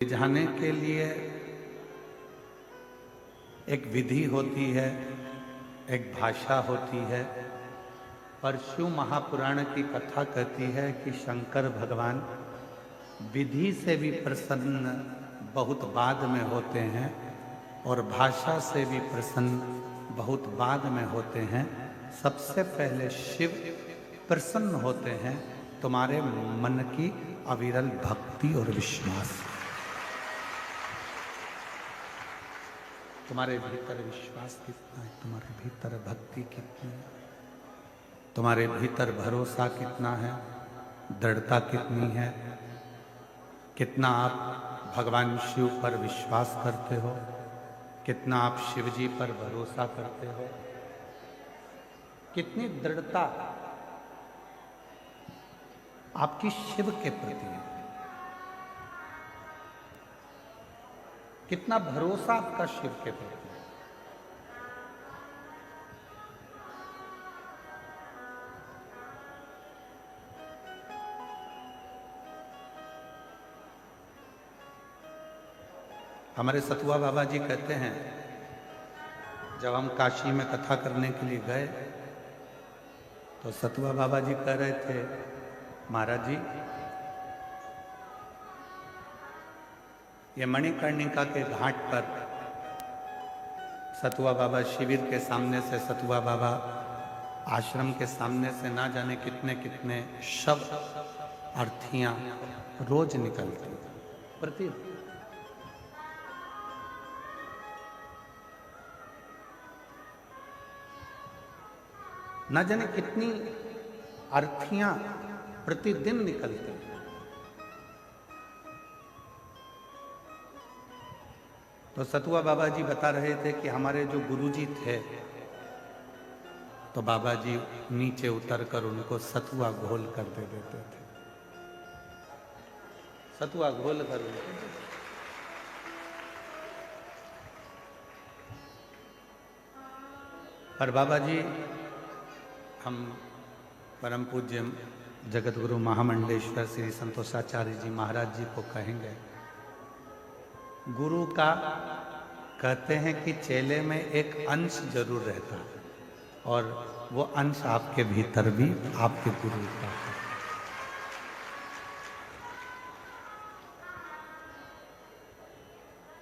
रिझाने के लिए एक विधि होती है, एक भाषा होती है। और शिव महापुराण की कथा कहती है कि शंकर भगवान विधि से भी प्रसन्न बहुत बाद में होते हैं और भाषा से भी प्रसन्न बहुत बाद में होते हैं। सबसे पहले शिव प्रसन्न होते हैं तुम्हारे मन की अविरल भक्ति और विश्वास। तुम्हारे भीतर विश्वास कितना है, तुम्हारे भीतर भक्ति कितनी है, तुम्हारे भीतर भरोसा कितना है, दृढ़ता कितनी है, कितना आप भगवान शिव पर विश्वास करते हो, कितना आप शिव जी पर भरोसा करते हो, कितनी दृढ़ता आपकी शिव के प्रति है, कितना भरोसा आपका शिव के प्रति है। हमारे सतुआ बाबा जी कहते हैं, जब हम काशी में कथा करने के लिए गए तो सतुआ बाबा जी कह रहे थे, महाराज जी ये मणिकर्णिका के घाट पर सतुआ बाबा शिविर के सामने से, सतुआ बाबा आश्रम के सामने से ना जाने कितने कितने शव अर्थियां रोज निकलती प्रति। ना जाने कितनी अर्थियां प्रतिदिन निकलती। तो सतुआ बाबा जी बता रहे थे कि हमारे जो गुरुजी थे तो बाबा जी नीचे उतर कर उनको सतुआ घोल कर दे देते थे, सतुआ घोल कर उनको। पर बाबा जी हम परम पूज्य जगत गुरु महामंडलेश्वर श्री संतोषाचार्य जी महाराज जी को कहेंगे, गुरु का कहते हैं कि चेले में एक अंश जरूर रहता है और वो अंश आपके भीतर भी आपके गुरु का है।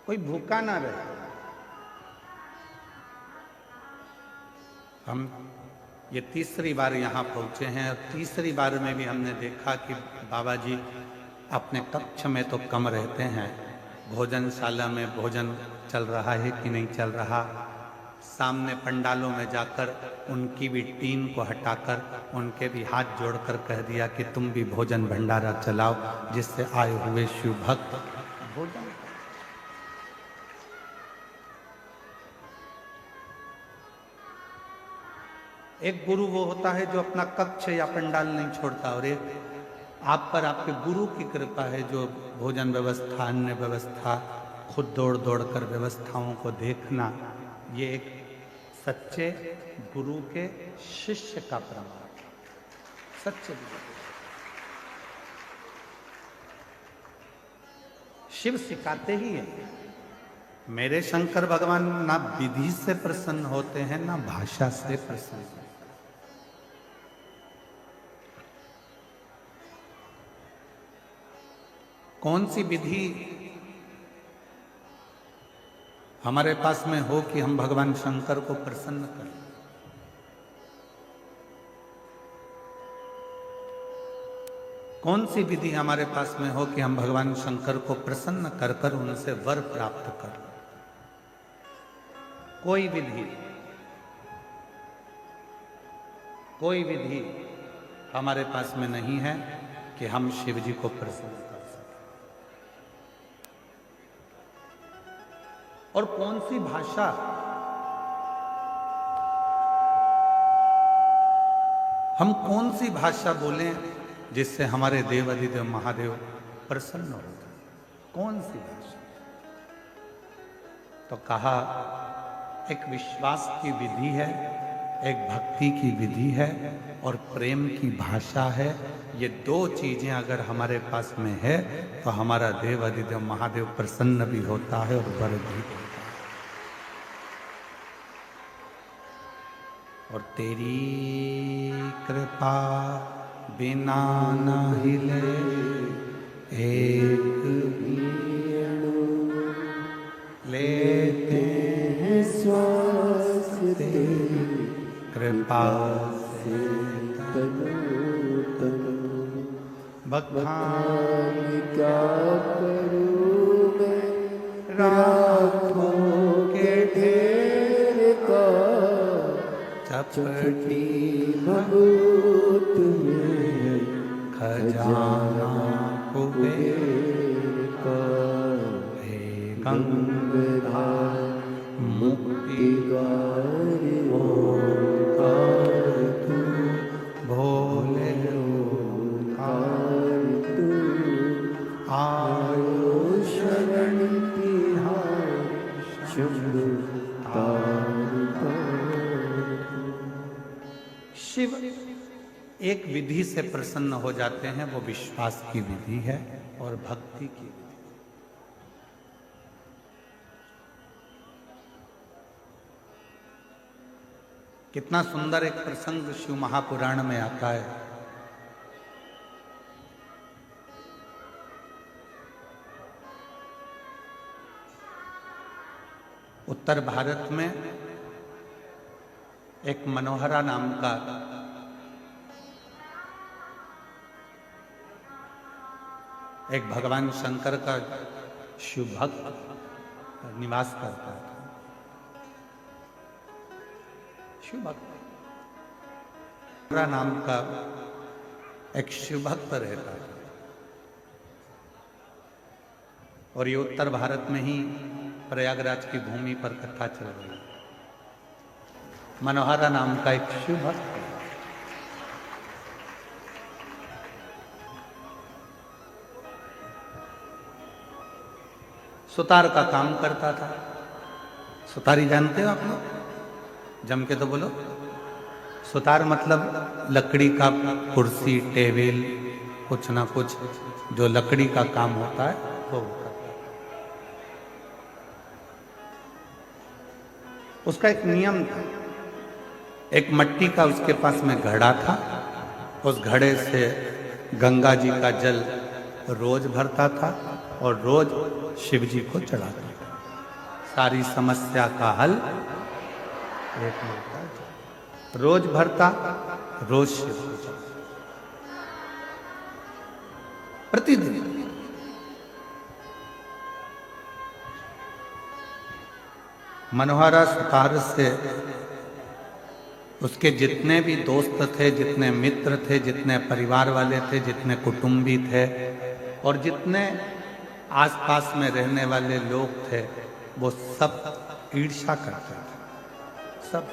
कोई भूखा ना रहे। हम ये तीसरी बार यहाँ पहुँचे हैं और तीसरी बार में भी हमने देखा कि बाबा जी अपने कक्ष में तो कम रहते हैं, भोजनशाला में भोजन चल रहा है कि नहीं चल रहा, सामने पंडालों में जाकर उनकी भी टीन को हटाकर उनके भी हाथ जोड़कर कह दिया कि तुम भी भोजन भंडारा चलाओ, जिससे आए हुए शिव भक्त भोजन। एक गुरु वो होता है जो अपना कक्ष या पंडाल नहीं छोड़ता, और एक आप पर आपके गुरु की कृपा है जो भोजन व्यवस्था, अन्य व्यवस्था, खुद दौड़ दौड़ कर व्यवस्थाओं को देखना, ये एक सच्चे गुरु के शिष्य का प्रमाण, सच्चे गुरु। शिव सिखाते ही है। मेरे शंकर भगवान ना विधि से प्रसन्न होते हैं ना भाषा से प्रसन्न होते हैं। कौन सी विधि हमारे पास में हो कि हम भगवान शंकर को प्रसन्न करें? कौन सी विधि हमारे पास में हो कि हम भगवान शंकर को प्रसन्न कर कर उनसे वर प्राप्त करें? कोई विधि हमारे पास में नहीं है कि हम शिव जी को प्रसन्न कर सकें। और कौन सी भाषा हम कौन सी भाषा बोलें जिससे हमारे देव अधिदेव महादेव प्रसन्न हो जाए? कौन सी भाषा? तो कहा एक विश्वास की विधि है एक भक्ति की विधि है और प्रेम की भाषा है। ये दो चीजें अगर हमारे पास में है तो हमारा देव अधिदेव महादेव प्रसन्न भी होता है और वर भी देता है। और तेरी कृपा बिना न हिले एक भी अणु, लेते हैं श्वास तेरी कृपा से तनु तनु। बखान क्या करूं मैं राखों के ढेर का, चपटी भभूत में खजाना कुबेर का। हे गंगाधर मुक्ति द्वार ओंकार तू, भोले ओंकार तू। आयो शरण तिहारी शंभु शिव एक विधि से प्रसन्न हो जाते हैं, वो विश्वास की विधि है और भक्ति की विधि। कितना सुंदर एक प्रसंग शिव महापुराण में आता है। उत्तर भारत में एक मनोहरा नाम का एक भगवान शंकर का शिव भक्त निवास करता था। शिव भक्त नाम का एक शिव भक्त रहता था और ये उत्तर भारत में ही प्रयागराज की भूमि पर कथा चल रही है। मनोहरा नाम का एक शिव भक्त सुतार का काम करता था। सुतारी जानते हो आप लोग? जम के तो बोलो। सुतार मतलब लकड़ी का कुर्सी टेबल कुछ ना कुछ जो लकड़ी का काम होता है वो करता है। उसका एक नियम था। एक मट्टी का उसके पास में घड़ा था। उस घड़े से गंगा जी का जल रोज भरता था और रोज शिव जी को चढ़ाता था। सारी समस्या का हल एक मिलता है। रोज भरता, रोज शिव को चढ़ाता, प्रतिदिन। मनोहरा सुतार से उसके जितने भी दोस्त थे, जितने मित्र थे, जितने परिवार वाले थे, जितने कुटुंबी थे और जितने आसपास में रहने वाले लोग थे, वो सब ईर्ष्या करते थे। सब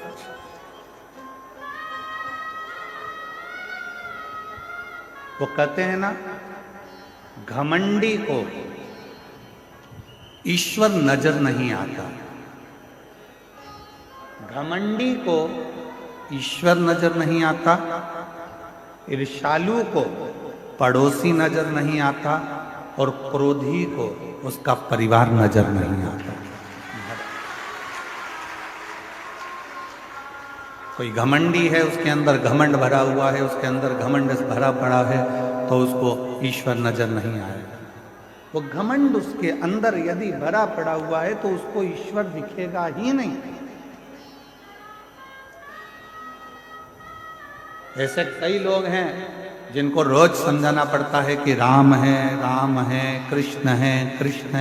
वो कहते हैं ना, घमंडी को ईश्वर नजर नहीं आता। घमंडी को ईश्वर नजर नहीं आता, ईर्ष्यालु को पड़ोसी नजर नहीं आता और क्रोधी को उसका परिवार नजर नहीं आता। कोई घमंडी है, उसके अंदर घमंड भरा हुआ है, उसके अंदर घमंड भरा पड़ा है, तो उसको ईश्वर नजर नहीं आएगा। वो घमंड उसके अंदर यदि भरा पड़ा हुआ है तो उसको ईश्वर दिखेगा ही नहीं। ऐसे कई लोग हैं जिनको रोज समझाना पड़ता है कि राम है, कृष्ण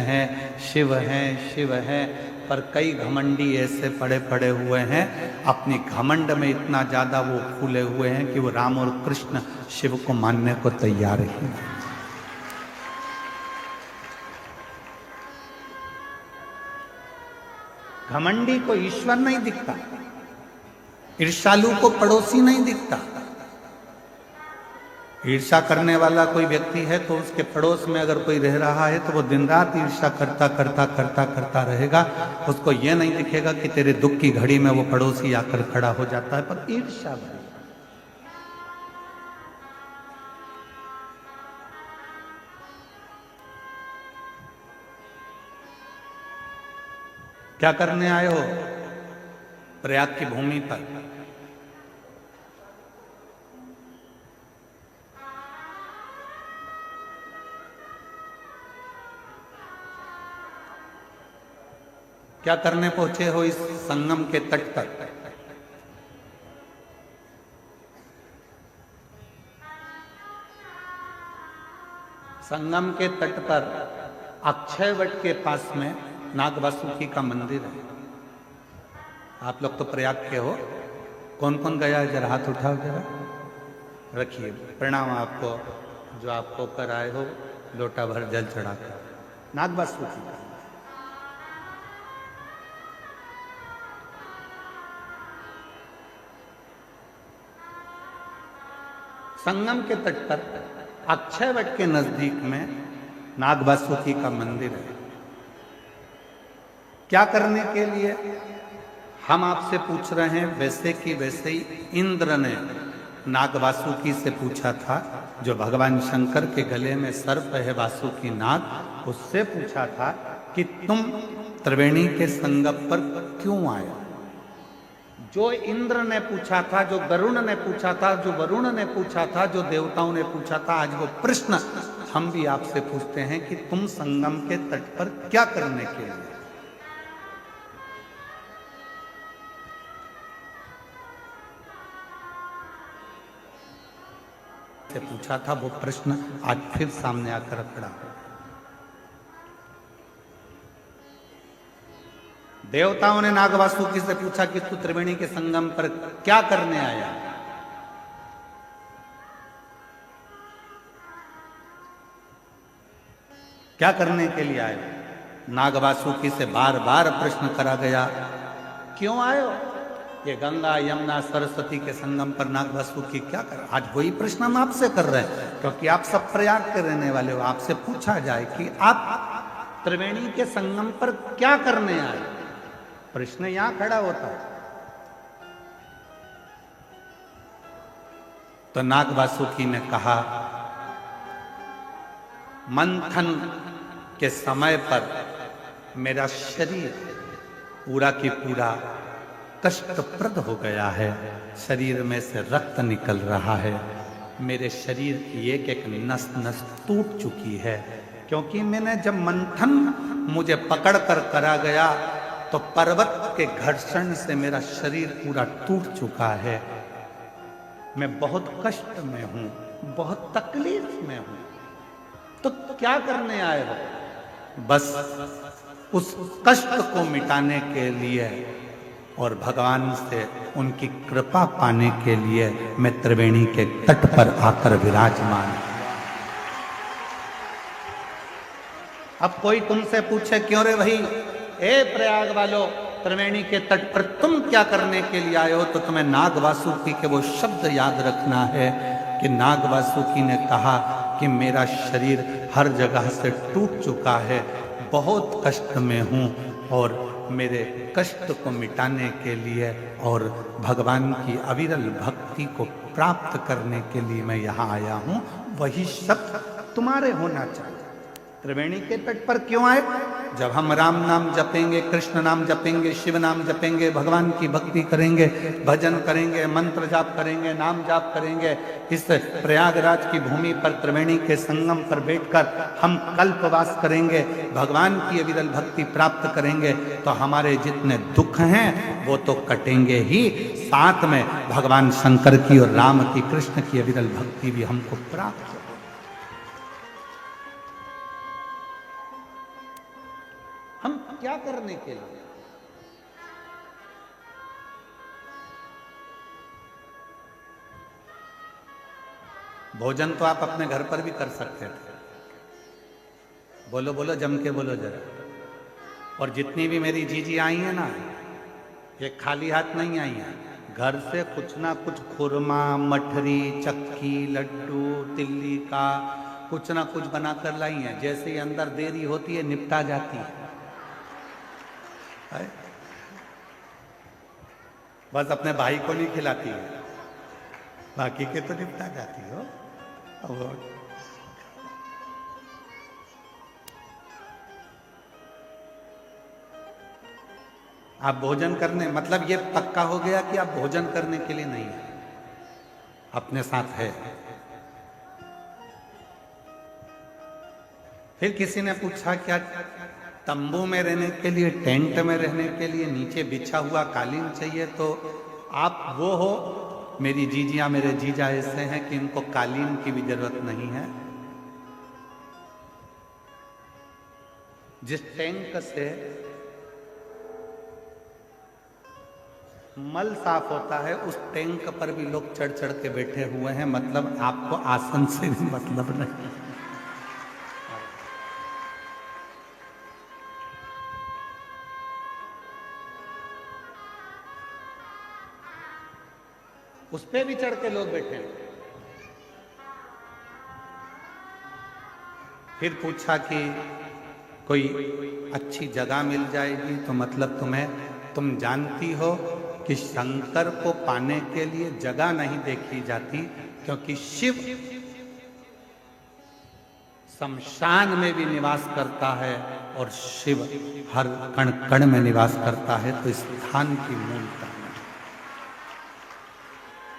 है, शिव है, पर कई घमंडी ऐसे पड़े हुए हैं, अपनी घमंड में इतना ज्यादा वो फूले हुए हैं कि वो राम और कृष्ण शिव को मानने को तैयार ही नहीं। घमंडी को ईश्वर नहीं दिखता, ईर्ष्यालु को पड़ोसी नहीं दिखता, ईर्ष्या करने वाला कोई व्यक्ति है तो उसके पड़ोस में अगर कोई रह रहा है तो वो दिन रात ईर्ष्या करता करता करता करता रहेगा। उसको ये नहीं दिखेगा कि तेरे दुख की घड़ी में वो पड़ोसी आकर खड़ा हो जाता है, पर ईर्ष्या भरी। क्या करने आए हो प्रयाग की भूमि पर? क्या करने पहुंचे हो इस संगम के तट पर? संगम के तट पर अक्षय वट के पास में नाग वासुकी का मंदिर है। आप लोग तो प्रयाग के हो, कौन कौन गया है जरा हाथ उठाओ, जरा रखिए। प्रणाम आपको, जो आप होकर आए हो लोटा भर जल चढ़ाकर। नाग वासुकी संगम के तट पर अक्षय वट के नजदीक में नाग वासुकी का मंदिर है। क्या करने के लिए हम आपसे पूछ रहे हैं? वैसे कि वैसे ही इंद्र ने नाग वासुकी से पूछा था, जो भगवान शंकर के गले में सर्प है वासुकी नाग, उससे पूछा था कि तुम त्रिवेणी के संगम पर क्यों आए? जो इंद्र ने पूछा था, जो गरुण ने पूछा था, जो वरुण ने पूछा था, जो देवताओं ने पूछा था, आज वो प्रश्न हम भी आपसे पूछते हैं कि तुम संगम के तट पर क्या करने के लिए? से पूछा था वो प्रश्न आज फिर सामने आकर खड़ा है। देवताओं ने नाग वासुकी से पूछा कि तू त्रिवेणी के संगम पर क्या करने आया? क्या करने के लिए आए? नाग वासुकी से बार बार प्रश्न करा गया, क्यों आए हो? ये गंगा यमुना सरस्वती के संगम पर नाग वासुकी क्या कर? आज वही प्रश्न हम आपसे कर रहे हैं, क्योंकि आप सब प्रयाग के रहने वाले हो। आपसे पूछा जाए कि आप त्रिवेणी के संगम पर क्या करने आए, प्रश्न यहां खड़ा होता है। तो नाग वासुकी ने कहा, मंथन के समय पर मेरा शरीर पूरा की पूरा कष्टप्रद हो गया है। शरीर में से रक्त निकल रहा है, मेरे शरीर की एक एक नस नस टूट चुकी है। क्योंकि मैंने जब मंथन मुझे पकड़ कर करा गया तो पर्वत के घर्षण से मेरा शरीर पूरा टूट चुका है। मैं बहुत कष्ट में हूं, बहुत तकलीफ में हूं। तो क्या करने आए हो? बस उस कष्ट को मिटाने के लिए और भगवान से उनकी कृपा पाने के लिए मैं त्रिवेणी के तट पर आकर विराजमान। अब कोई तुमसे पूछे, क्यों रे भाई, ए प्रयाग वालों, त्रिवेणी के तट पर तुम क्या करने के लिए आए हो? तो तुम्हें नाग वासुकी के वो शब्द याद रखना है कि नाग वासुकी ने कहा कि मेरा शरीर हर जगह से टूट चुका है, बहुत कष्ट में हूं, और मेरे कष्ट को मिटाने के लिए और भगवान की अविरल भक्ति को प्राप्त करने के लिए मैं यहाँ आया हूँ। वही शब्द तुम्हारे होना चाहिए। त्रिवेणी के तट पर क्यों आए? जब हम राम नाम जपेंगे, कृष्ण नाम जपेंगे, शिव नाम जपेंगे, भगवान की भक्ति करेंगे, भजन करेंगे, मंत्र जाप करेंगे, नाम जाप करेंगे, इस प्रयागराज की भूमि पर त्रिवेणी के संगम पर बैठकर हम कल्पवास करेंगे, भगवान की अविरल भक्ति प्राप्त करेंगे, तो हमारे जितने दुख हैं वो तो कटेंगे ही, साथ में भगवान शंकर की और राम की, कृष्ण की अविरल भक्ति भी हमको प्राप्त हो। हम क्या करने के लिए? भोजन तो आप अपने घर पर भी कर सकते थे। बोलो बोलो, जम के बोलो जरा। और जितनी भी मेरी जीजी आई है ना, ये खाली हाथ नहीं आई है, घर से कुछ ना कुछ खुरमा, मठरी, चक्की, लड्डू, तिल्ली का कुछ ना कुछ बना कर लाई है। जैसे ही अंदर देरी होती है निपटा जाती है। बस अपने भाई को नहीं खिलाती है, बाकी के तो निपटा जाती हो। अब आप भोजन करने, मतलब ये पक्का हो गया कि आप भोजन करने के लिए नहीं है, अपने साथ है। फिर किसी ने पूछा क्या तंबू में रहने के लिए, टेंट में रहने के लिए नीचे बिछा हुआ कालीन चाहिए? तो आप वो हो, मेरी जीजियां, मेरे जीजा ऐसे हैं कि इनको कालीन की भी जरूरत नहीं है। जिस टैंक से मल साफ होता है उस टैंक पर भी लोग चढ़ चढ़ के बैठे हुए हैं। मतलब आपको आसन से भी मतलब नहीं। उस पे भी चढ़ के लोग बैठे हैं। फिर पूछा कि कोई अच्छी जगह मिल जाएगी तो मतलब तुम जानती हो कि शंकर को पाने के लिए जगह नहीं देखी जाती, क्योंकि शिव शमशान में भी निवास करता है और शिव हर कण कण में निवास करता है। तो स्थान की मूलता है।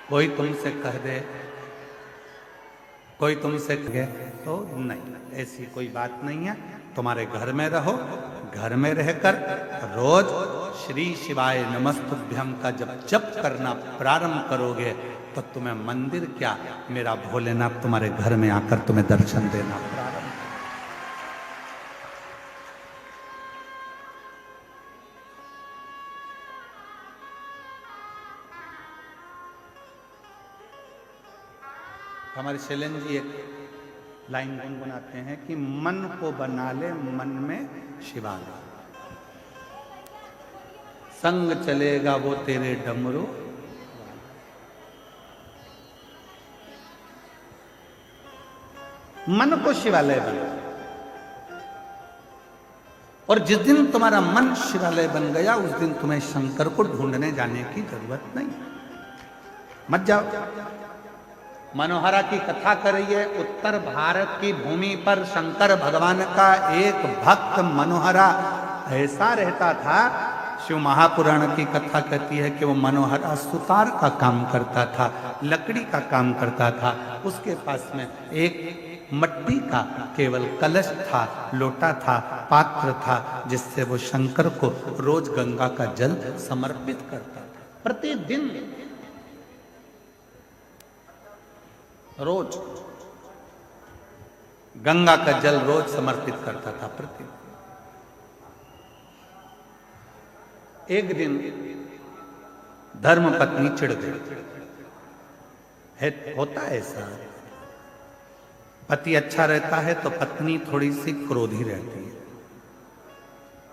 कोई तुमसे कह दे, कोई तुमसे कहे तो नहीं, ऐसी कोई बात नहीं है। तुम्हारे घर में रहो, घर में रहकर रोज श्री शिवाय नमस्तुभ्यम का जब जप करना प्रारंभ करोगे तो तुम्हें मंदिर क्या, मेरा भोलेनाथ तुम्हारे घर में आकर तुम्हें दर्शन देना प्रारंभ। हमारे शैलेंद्र जी एक लाइन गुनगुनाते हैं कि मन को बना ले मन में शिवालय, संग चलेगा वो तेरे डमरू। मन को शिवालय बना, और जिस दिन तुम्हारा मन शिवालय बन गया उस दिन तुम्हें शंकर को ढूंढने जाने की जरूरत नहीं। मत जाओ। मनोहरा की कथा करिए। उत्तर भारत की भूमि पर शंकर भगवान का एक भक्त मनोहरा ऐसा रहता था। शिव महापुराण की कथा कहती है कि वो मनोहरा सुतार का काम करता था, लकड़ी का काम करता था। उसके पास में एक मट्टी का केवल कलश था, लोटा था, पात्र था, जिससे वो शंकर को रोज गंगा का जल समर्पित करता था। प्रतिदिन रोज गंगा का जल रोज समर्पित करता था। प्रतिदिन एक दिन धर्म पत्नी चिढ़ गई। होता है ऐसा, पति अच्छा रहता है तो पत्नी थोड़ी सी क्रोधी रहती है,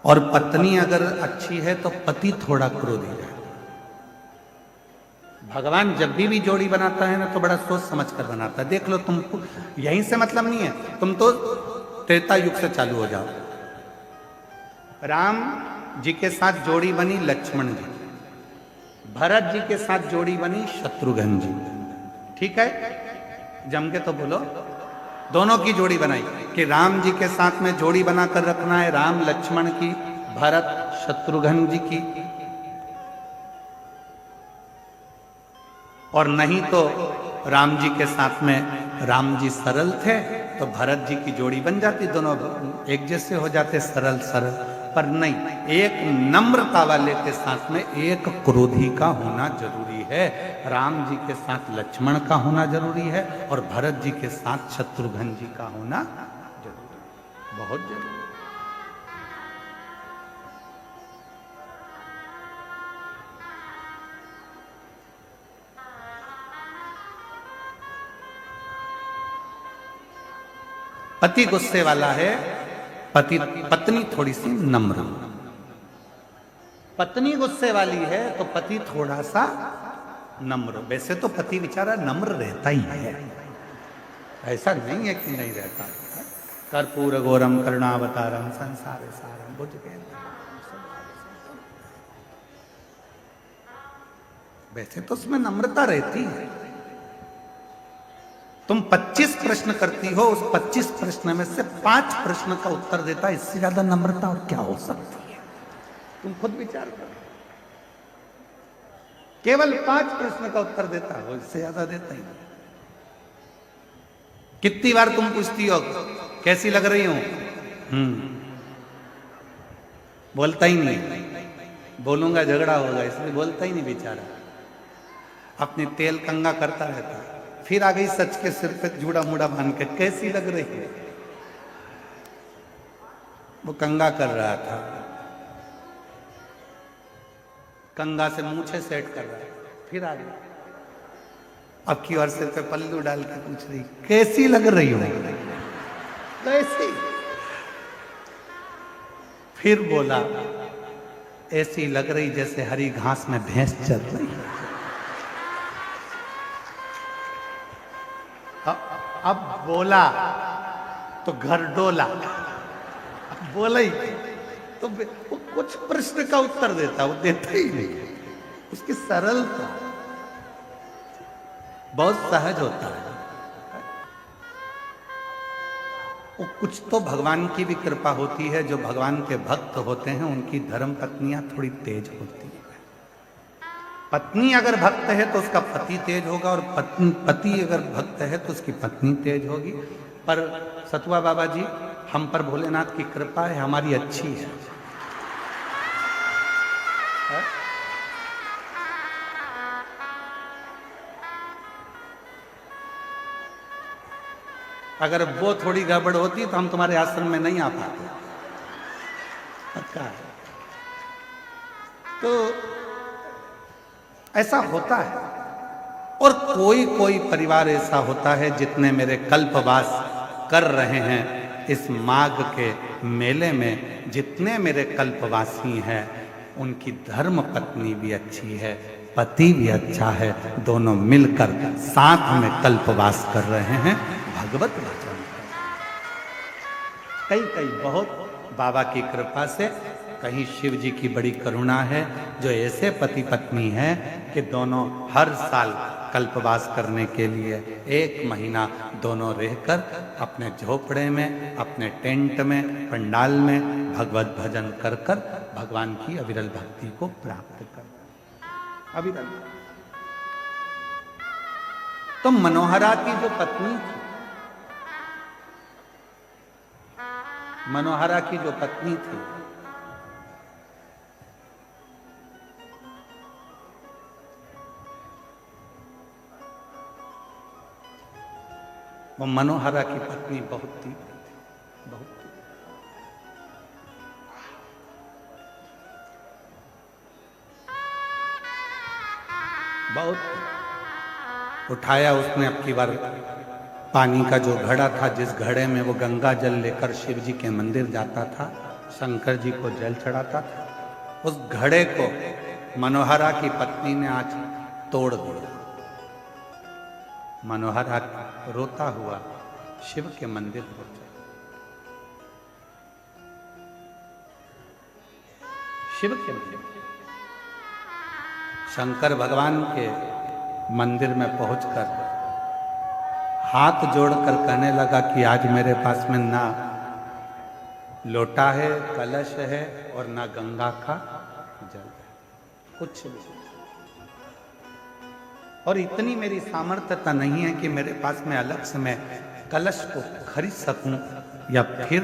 और पत्नी अगर अच्छी है तो पति थोड़ा क्रोधी रहता है। भगवान जब भी जोड़ी बनाता है ना तो बड़ा सोच समझ कर बनाता है। देख लो, तुमको यहीं से मतलब नहीं है, तुम तो त्रेता युग से चालू हो जाओ। राम जी के साथ जोड़ी बनी लक्ष्मण जी, भरत जी के साथ जोड़ी बनी शत्रुघ्न जी। ठीक है, जम के तो बोलो। दोनों की जोड़ी बनाई कि राम जी के साथ में जोड़ी बनाकर रखना है, राम लक्ष्मण की, भरत शत्रुघ्न जी की। और नहीं तो राम जी के साथ में राम जी सरल थे तो भरत जी की जोड़ी बन जाती, दोनों एक जैसे हो जाते, सरल सरल। पर नहीं, एक नम्रता वाले के साथ में एक क्रोधी का होना जरूरी है। राम जी के साथ लक्ष्मण का होना जरूरी है और भरत जी के साथ शत्रुघ्न जी का होना जरूरी, बहुत जरूरी। पति गुस्से वाला है, पत्नी थोड़ी सी नम्र। पत्नी गुस्से वाली है तो पति थोड़ा सा नम्र। वैसे तो पति बेचारा नम्र रहता ही है, ऐसा नहीं है कि नहीं रहता। कर्पूर गौरम करुणावतारम संसार सारम बुझ गए। वैसे तो उसमें नम्रता रहती है। तुम 25 प्रश्न करती हो, उस 25 प्रश्न में से 5 प्रश्न का उत्तर देता है, इससे ज्यादा नम्रता और क्या हो सकती है? तुम खुद विचार करो। केवल 5 प्रश्न का उत्तर देता है, इससे ज्यादा देता ही नहीं। कितनी बार तुम पूछती हो कैसी लग रही हूं? बोलता ही नहीं, बोलूंगा झगड़ा होगा, इसलिए बोलता ही नहीं बेचारा, अपनी तेल कंगा करता रहता है। फिर आ गई सच के सिर पे जूड़ा मुड़ा बांध के, कैसी लग रही है? वो कंगा कर रहा था, कंगा से मूछे सेट कर रहा है। फिर आ गई, अब की और सिर पे पल्लू डाल के पूछ रही कैसी लग रही हो? कैसी? फिर बोला ऐसी लग रही जैसे हरी घास में भैंस चल रही है। अब बोला तो घर डोला, बोला ही तो वो कुछ प्रश्न का उत्तर देता, वो देता ही नहीं। उसकी सरलता बहुत सहज होता है। वो कुछ तो भगवान की भी कृपा होती है, जो भगवान के भक्त होते हैं उनकी धर्म पत्नियां थोड़ी तेज होती है। पत्नी अगर भक्त है तो उसका पति तेज होगा, और पति अगर भक्त है तो उसकी पत्नी तेज होगी। पर सतुआ बाबा जी, हम पर भोलेनाथ की कृपा है, हमारी अच्छी है। अगर वो थोड़ी गड़बड़ होती तो हम तुम्हारे आश्रम में नहीं आ पाते, पक्का है। तो ऐसा होता है। और कोई कोई परिवार ऐसा होता है, जितने मेरे कल्पवास कर रहे हैं इस माघ के मेले में, जितने मेरे कल्पवासी हैं उनकी धर्म पत्नी भी अच्छी है, पति भी अच्छा है, दोनों मिलकर साथ में कल्पवास कर रहे हैं, भगवत वचन। कई बहुत बाबा की कृपा से, कहीं शिव जी की बड़ी करुणा है, जो ऐसे पति पत्नी हैं कि दोनों हर साल कल्पवास करने के लिए 1 महीना दोनों रहकर अपने झोपड़े में, अपने टेंट में, पंडाल में भगवत भजन कर कर भगवान की अविरल भक्ति को प्राप्त कर। अविरल। तो मनोहरा की जो पत्नी थी, मनोहरा की जो पत्नी थी, वो मनोहरा की पत्नी बहुत तीव्र थी, बहुत उठाया उसने। अब की बार पानी का जो घड़ा था, जिस घड़े में वो गंगा जल लेकर शिव जी के मंदिर जाता था, शंकर जी को जल चढ़ाता था, उस घड़े को मनोहरा की पत्नी ने आज तोड़ दिया। मनोहरा रोता हुआ शिव के मंदिर पहुंचा। शिव के मंदिर, शंकर भगवान के मंदिर में पहुंचकर हाथ जोड़कर कहने लगा कि आज मेरे पास में ना लोटा है, कलश है, और ना गंगा का जल है, कुछ नहीं। और इतनी मेरी सामर्थ्यता नहीं है कि मेरे पास में अलग से मैं कलश को खरीद सकूं या फिर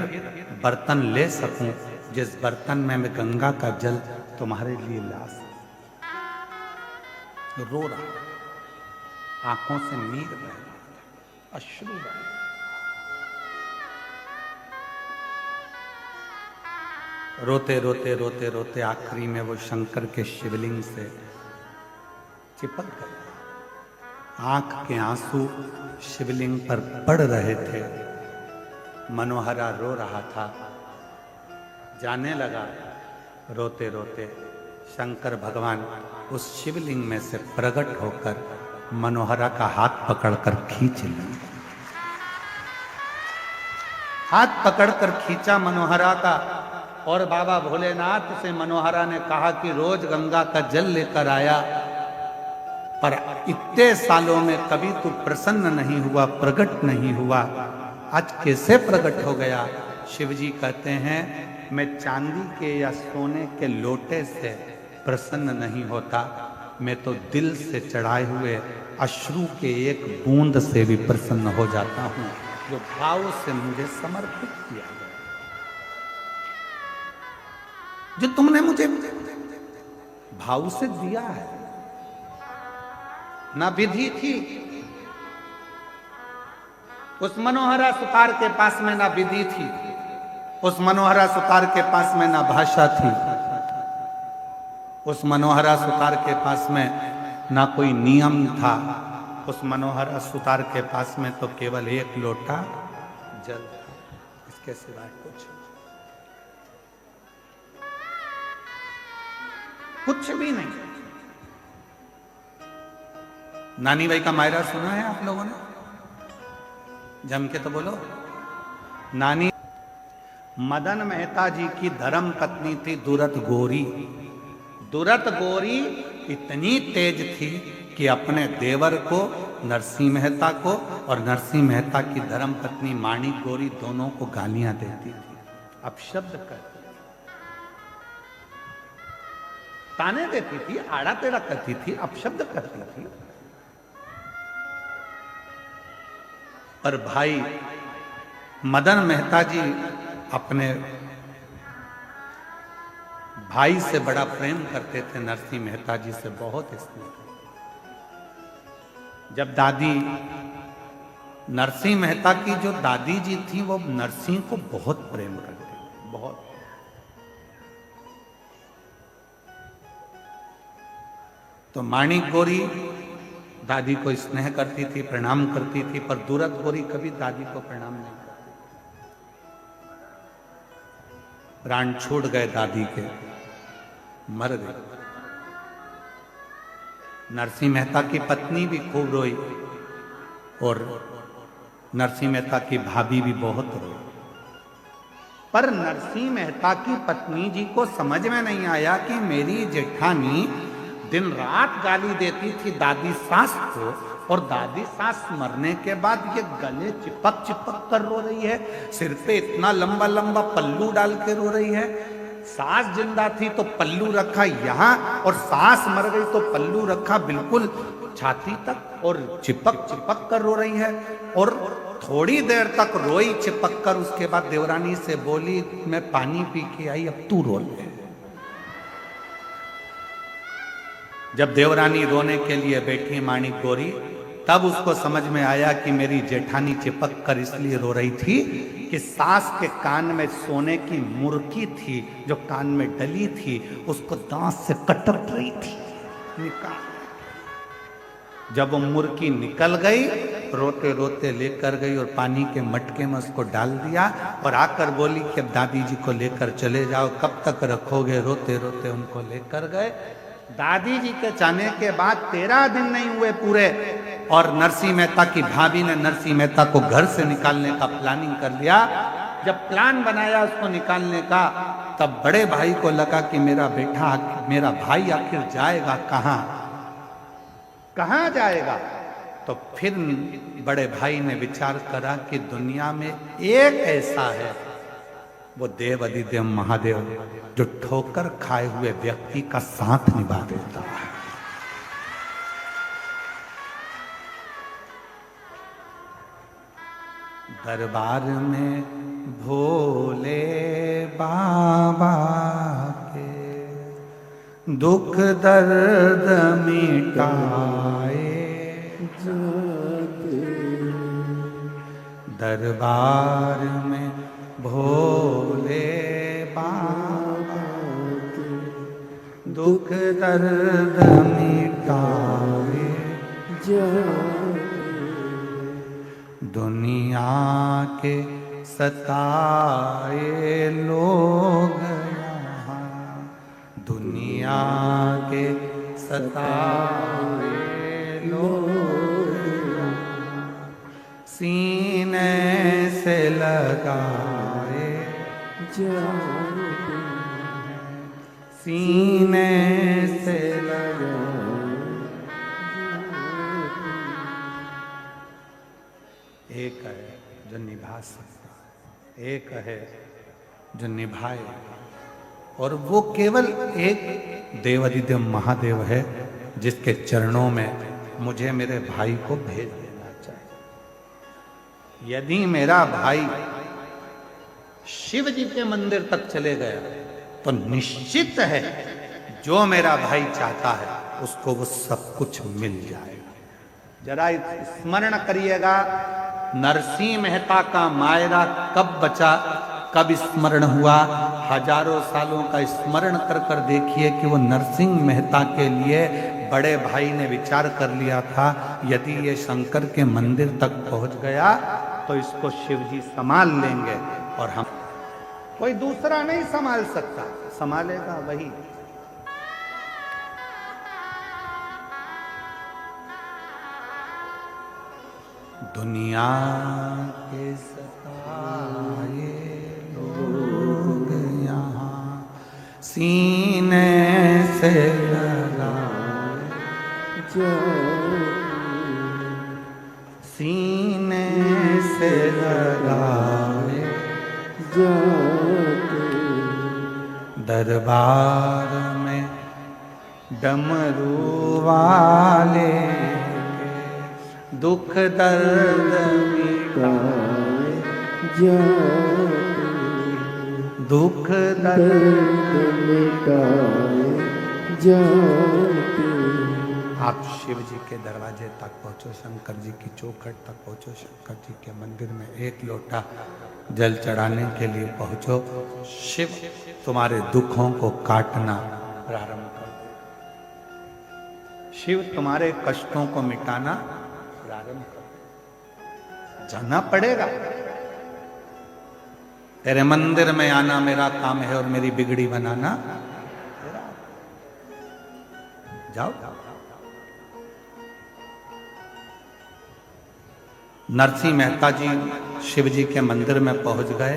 बर्तन ले सकूं जिस बर्तन में मैं गंगा का जल तुम्हारे लिए ला सकूं। रो रहा, आंखों से नीर बह रहा, अश्रु बह रहा। रोते रोते रोते रोते आखिरी में वो शंकर के शिवलिंग से चिपक गए। आंख के आंसू शिवलिंग पर पड़ रहे थे। मनोहरा रो रहा था। जाने लगा रोते रोते शंकर भगवान उस शिवलिंग में से प्रकट होकर मनोहरा का हाथ पकड़कर खींच ली। हाथ पकड़कर खींचा मनोहरा का, और बाबा भोलेनाथ से मनोहरा ने कहा कि रोज गंगा का जल लेकर आया, पर इतने सालों में कभी तू प्रसन्न नहीं हुआ, प्रकट नहीं हुआ, आज कैसे प्रकट हो गया? शिवजी कहते हैं, मैं चांदी के या सोने के लोटे से प्रसन्न नहीं होता, मैं तो दिल से चढ़ाए हुए अश्रु के एक बूंद से भी प्रसन्न हो जाता हूं, जो भाव से मुझे समर्पित किया गया, जो तुमने मुझे भाव से दिया है। ना विधि थी उस मनोहरा सुतार के पास में, ना विधि थी उस मनोहरा सुतार के पास में, ना भाषा थी उस मनोहरा सुतार के पास में, ना कोई नियम था उस मनोहरा सुतार के पास में, तो केवल एक लोटा जल था, इसके सिवाय कुछ भी नहीं। नानी बाई का मायरा सुना है आप लोगों ने? जम के तो बोलो। नानी मदन मेहता जी की धर्म पत्नी थी दुरत गोरी। दुरत गोरी इतनी तेज थी कि अपने देवर को, नरसिंह मेहता को, और नरसिंह मेहता की धर्म पत्नी माणिक गोरी दोनों को गालियां देती थी, अपशब्द करती, ताने देती थी, आड़ा टेढ़ा करती थी, अपशब्द करती थी। पर भाई मदन मेहता जी अपने भाई से बड़ा प्रेम करते थे, नरसिंह मेहता जी से बहुत स्नेह। जब दादी नरसिंह मेहता की जो दादी जी थी, वो नरसिंह को बहुत प्रेम करती, बहुत। तो माणिक गोरी दादी को स्नेह करती थी, प्रणाम करती थी, पर दुरत गोरी कभी दादी को प्रणाम नहीं करती। प्राण छूट गए दादी के, मर गई। नरसिंह मेहता की पत्नी भी खूब रोई, और नरसिंह मेहता की भाभी भी बहुत रोई। पर नरसिंह मेहता की पत्नी जी को समझ में नहीं आया कि मेरी जेठानी दिन रात गाली देती थी दादी सास को, और दादी सास मरने के बाद ये गले चिपक चिपक कर रो रही है, सिर पे इतना लंबा लंबा पल्लू डाल के रो रही है। सास जिंदा थी तो पल्लू रखा यहाँ, और सास मर गई तो पल्लू रखा बिल्कुल छाती तक, और चिपक चिपक कर रो रही है। और थोड़ी देर तक रोई चिपक कर, उसके बाद देवरानी से बोली, मैं पानी पी के आई, अब तू रो ले। जब देवरानी रोने के लिए बैठी माणिक गोरी, तब उसको समझ में आया कि मेरी जेठानी चिपक कर इसलिए रो रही थी कि सास के कान में सोने की मुर्की थी, जो कान में डली थी, उसको दांत से कटक रही थी, निकाल। जब वो मुर्की निकल गई, रोते रोते लेकर गई और पानी के मटके में उसको डाल दिया, और आकर बोली कि अब दादी जी को लेकर चले जाओ, कब तक रखोगे? रोते रोते उनको लेकर गए। दादी जी के जाने के बाद 13 दिन नहीं हुए पूरे, और नरसिंह मेहता की भाभी ने नरसिंह मेहता को घर से निकालने का प्लानिंग कर लिया। जब प्लान बनाया उसको निकालने का, तब बड़े भाई को लगा कि मेरा बेटा, मेरा भाई आखिर जाएगा कहाँ, कहाँ जाएगा? तो फिर बड़े भाई ने विचार करा कि दुनिया में एक ऐसा है, वो देव अधिदेव महादेव, जो ठोकर खाए हुए व्यक्ति का साथ निभा देता है। दरबार में भोले बाबा के दुख दर्द मिटाए, दरबार में भोले बाबा के दुख दर्द मिटाए, दुनिया के सताए लोग यहाँ, दुनिया के सताए लोग, सीने से लगाए सीने से लगाए। एक है जो निभा सकता है, एक है जो निभाए, और वो केवल एक देवादिदेव महादेव है जिसके चरणों में मुझे मेरे भाई को भेज देना चाहिए। यदि मेरा भाई शिव जी के मंदिर तक चले गया तो निश्चित है जो मेरा भाई चाहता है उसको वो सब कुछ मिल जाएगा। जरा स्मरण करिएगा, नरसिंह मेहता का मायरा कब बचा, कब स्मरण हुआ। हजारों सालों का स्मरण कर कर देखिए कि वो नरसिंह मेहता के लिए बड़े भाई ने विचार कर लिया था, यदि ये शंकर के मंदिर तक पहुंच गया तो इसको शिव जी संभाल लेंगे और हम, कोई दूसरा नहीं संभाल सकता, संभालेगा वही। दुनिया के सताए लोग यहाँ सीने से लगाए सीने से लगाए दरबार में डमरू वाले दुख दर्द मिटाए दुख दर्द मिटाए आप शिव जी के दरवाजे तक पहुंचो, शंकर जी की चौखट तक पहुंचो, शंकर जी के मंदिर में एक लोटा जल चढ़ाने के लिए पहुंचो। शिव तुम्हारे दुखों को काटना प्रारंभ कर दे, शिव तुम्हारे कष्टों को मिटाना प्रारंभ कर, जाना पड़ेगा। तेरे मंदिर में आना मेरा काम है और मेरी बिगड़ी बनाना तेरा। जाओ। नरसिंह मेहता जी शिव जी के मंदिर में पहुंच गए।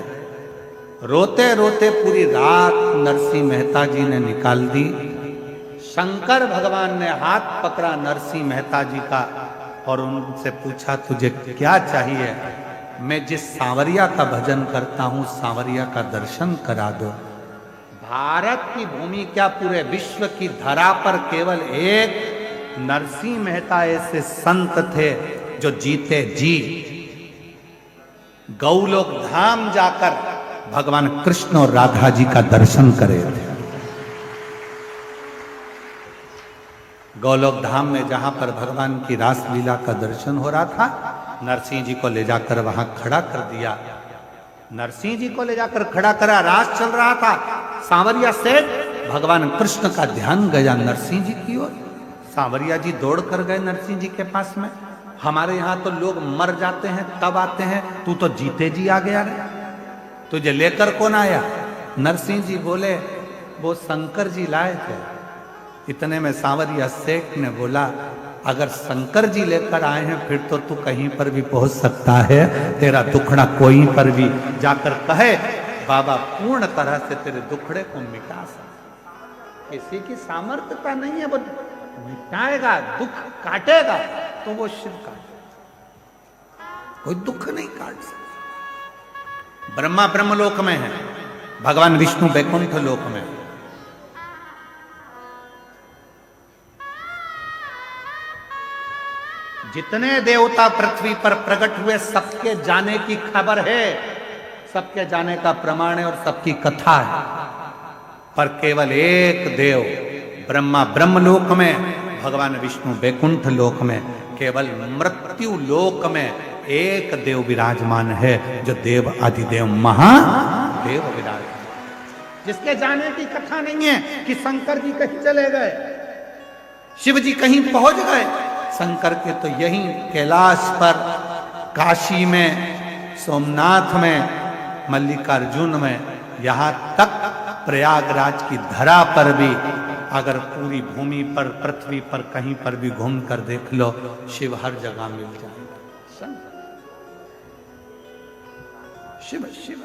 रोते रोते पूरी रात नरसिंह मेहता जी ने निकाल दी। शंकर भगवान ने हाथ पकड़ा नरसिंह मेहता जी का और उनसे पूछा, तुझे क्या चाहिए? मैं जिस सांवरिया का भजन करता हूं सांवरिया का दर्शन करा दो। भारत की भूमि क्या पूरे विश्व की धरा पर केवल एक नरसिंह मेहता ऐसे संत थे जो जीते जी गौलोक धाम जाकर भगवान कृष्ण और राधा जी का दर्शन करे थे। गौलोक धाम में जहां पर भगवान की रास लीला का दर्शन हो रहा था, नरसिंह जी को ले जाकर वहां खड़ा कर दिया। नरसिंह जी को ले जाकर खड़ा करा, रास चल रहा था। सांवरिया से भगवान कृष्ण का ध्यान गया नरसिंह जी की ओर। सांवरिया जी दौड़ कर गए नरसिंह जी के पास में। हमारे यहां तो लोग मर जाते हैं तब आते हैं, तू तो जीते जी आ गया रे, तुझे लेकर कौन आया? नरसिंह जी बोले, वो शंकर जी लाए थे। इतने में सांवरिया सेठ ने बोला, अगर शंकर जी लेकर आए हैं फिर तो तू कहीं पर भी पहुंच सकता है, तेरा दुखड़ा कोई पर भी जाकर कहे, बाबा पूर्ण तरह से तेरे दुखड़े को मिटा सकता। किसी की सामर्थ्यता नहीं है, वो मिटाएगा, दुख काटेगा तो वो शिव काटेगा, कोई दुख नहीं काट सकता। ब्रह्मा ब्रह्मलोक में है, भगवान विष्णु वैकुंठ लोक में। जितने देवता पृथ्वी पर प्रकट हुए सबके जाने की खबर है, सबके जाने का प्रमाण है और सबकी कथा है। पर केवल एक देव ब्रह्मा ब्रह्मलोक में, भगवान विष्णु वैकुंठ लोक में, केवल मृत्यु लोक में एक देव विराजमान है, जो देव आदिदेव महादेव विराजमान, जिसके जाने की कथा नहीं है कि शंकर जी कहीं चले गए, शिव जी कहीं पहुंच गए। शंकर के तो यहीं कैलाश पर, काशी में, सोमनाथ में, मल्लिकार्जुन में, यहाँ तक प्रयागराज की धरा पर भी अगर पूरी भूमि पर, पृथ्वी पर कहीं पर भी घूम कर देख लो, शिव हर जगह मिल जाएगा। शिव शिव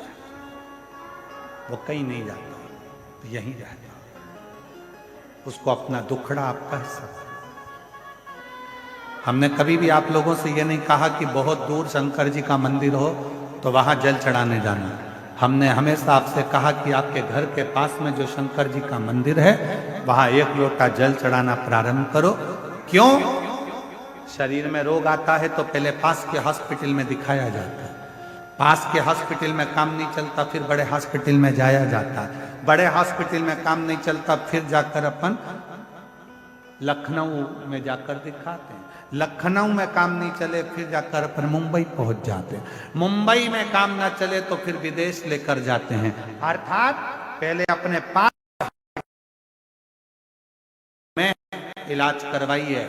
वो कहीं नहीं जाता, यहीं रहता, उसको अपना दुखड़ा आप कह सकते। हमने कभी भी आप लोगों से यह नहीं कहा कि बहुत दूर शंकर जी का मंदिर हो तो वहां जल चढ़ाने जाना। हमने हमेशा आपसे कहा कि आपके घर के पास में जो शंकर जी का मंदिर है वहां एक लोटा जल चढ़ाना प्रारंभ करो। क्यों? शरीर में रोग आता है तो पहले पास के हॉस्पिटल में दिखाया जाता है, पास के हॉस्पिटल में काम नहीं चलता फिर बड़े हॉस्पिटल में जाया जाता है, बड़े हॉस्पिटल में काम नहीं चलता फिर जाकर अपन लखनऊ में जाकर दिखाते हैं, लखनऊ में काम नहीं चले फिर जाकर अपन मुंबई पहुंच जाते हैं, मुंबई में काम ना चले तो फिर विदेश लेकर जाते हैं। अर्थात पहले अपने पास में इलाज करवाइए,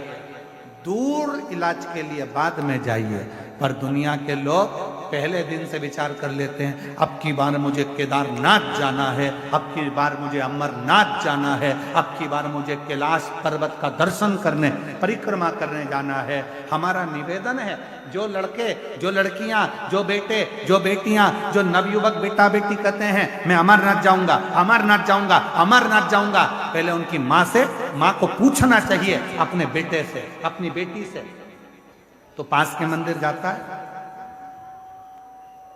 दूर इलाज के लिए बाद में जाइए। पर दुनिया के लोग पहले दिन से विचार कर लेते हैं अब की बार मुझे केदारनाथ जाना है, अब की बार मुझे अमरनाथ जाना है, अब की बार मुझे कैलाश पर्वत का दर्शन करने, परिक्रमा करने जाना है। हमारा निवेदन है, जो लड़के, जो लड़कियां, जो बेटे, जो बेटियां, जो नवयुवक बेटा बेटी कहते हैं मैं अमरनाथ जाऊंगा, अमरनाथ जाऊंगा, अमरनाथ जाऊंगा, पहले उनकी माँ से, माँ को पूछना चाहिए अपने बेटे से, अपनी बेटी से। तो पास के मंदिर जाता है,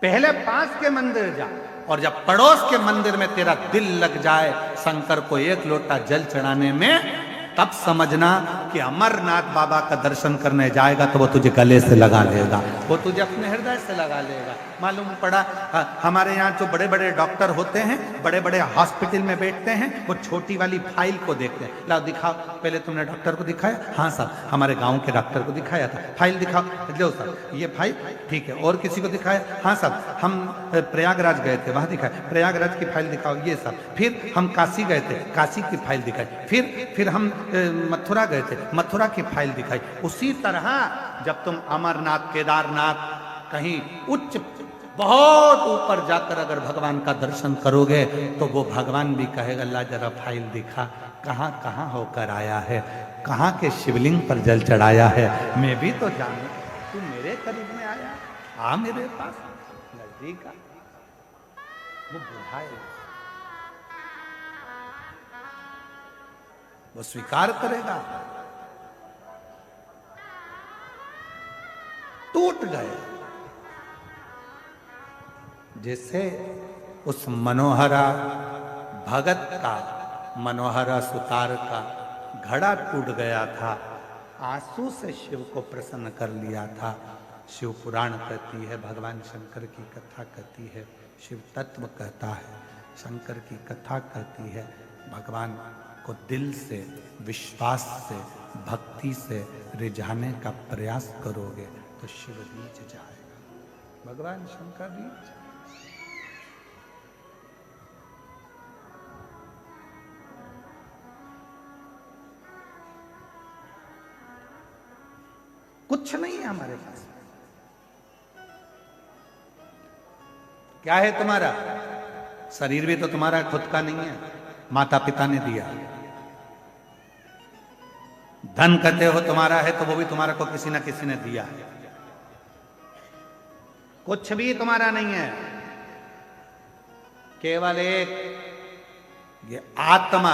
पहले पास के मंदिर जा, और जब पड़ोस के मंदिर में तेरा दिल लग जाए शंकर को एक लोटा जल चढ़ाने में, तब समझना कि अमरनाथ बाबा का दर्शन करने जाएगा तो वो तुझे गले से लगा लेगा, वो तुझे अपने हृदय से लगा लेगा। मालूम पड़ा हमारे यहाँ जो बड़े बड़े डॉक्टर होते हैं, बड़े बड़े हॉस्पिटल में बैठते हैं, वो छोटी वाली फाइल को देखते हैं। लाओ दिखाओ, पहले तुमने डॉक्टर को दिखाया? हाँ साहब, हमारे गांव के डॉक्टर को दिखाया था। फाइल दिखाओ, लो साहब ये फाइल, ठीक है। और किसी को दिखाया? हाँ साहब हम प्रयागराज गए थे, वहां दिखाया, प्रयागराज की फाइल दिखाओ, ये साहब। फिर हम काशी गए थे, काशी की फाइल दिखाई। फिर हम मथुरा गए थे, मथुरा की फाइल दिखाई। उसी तरह जब तुम अमरनाथ, केदारनाथ, कहीं उच्च बहुत ऊपर जाकर अगर भगवान का दर्शन करोगे तो वो भगवान भी कहेगा ला जरा फाइल दिखा, कहां कहां होकर आया है, कहां के शिवलिंग पर जल चढ़ाया है, मैं भी तो जानू, तू मेरे करीब में आया, आ मेरे पास नजदीक आ। वो बुझाएगा, वो स्वीकार करेगा। टूट गए जैसे उस मनोहरा भगत का, मनोहरा सुतार का घड़ा टूट गया था, आंसू से शिव को प्रसन्न कर लिया था। शिव पुराण कहती है, भगवान शंकर की कथा कहती है, शिव तत्व कहता है, शंकर की कथा कहती है। भगवान को दिल से, विश्वास से, भक्ति से रिझाने का प्रयास करोगे तो शिव रीझ जाएगा, भगवान शंकर रीझ जाएगा। कुछ नहीं है हमारे पास। क्या है तुम्हारा? शरीर भी तो तुम्हारा खुद का नहीं है, माता पिता ने दिया। धन कहते हो तुम्हारा है तो वो भी तुम्हारा को किसी ना किसी ने दिया है। कुछ भी तुम्हारा नहीं है, केवल एक ये आत्मा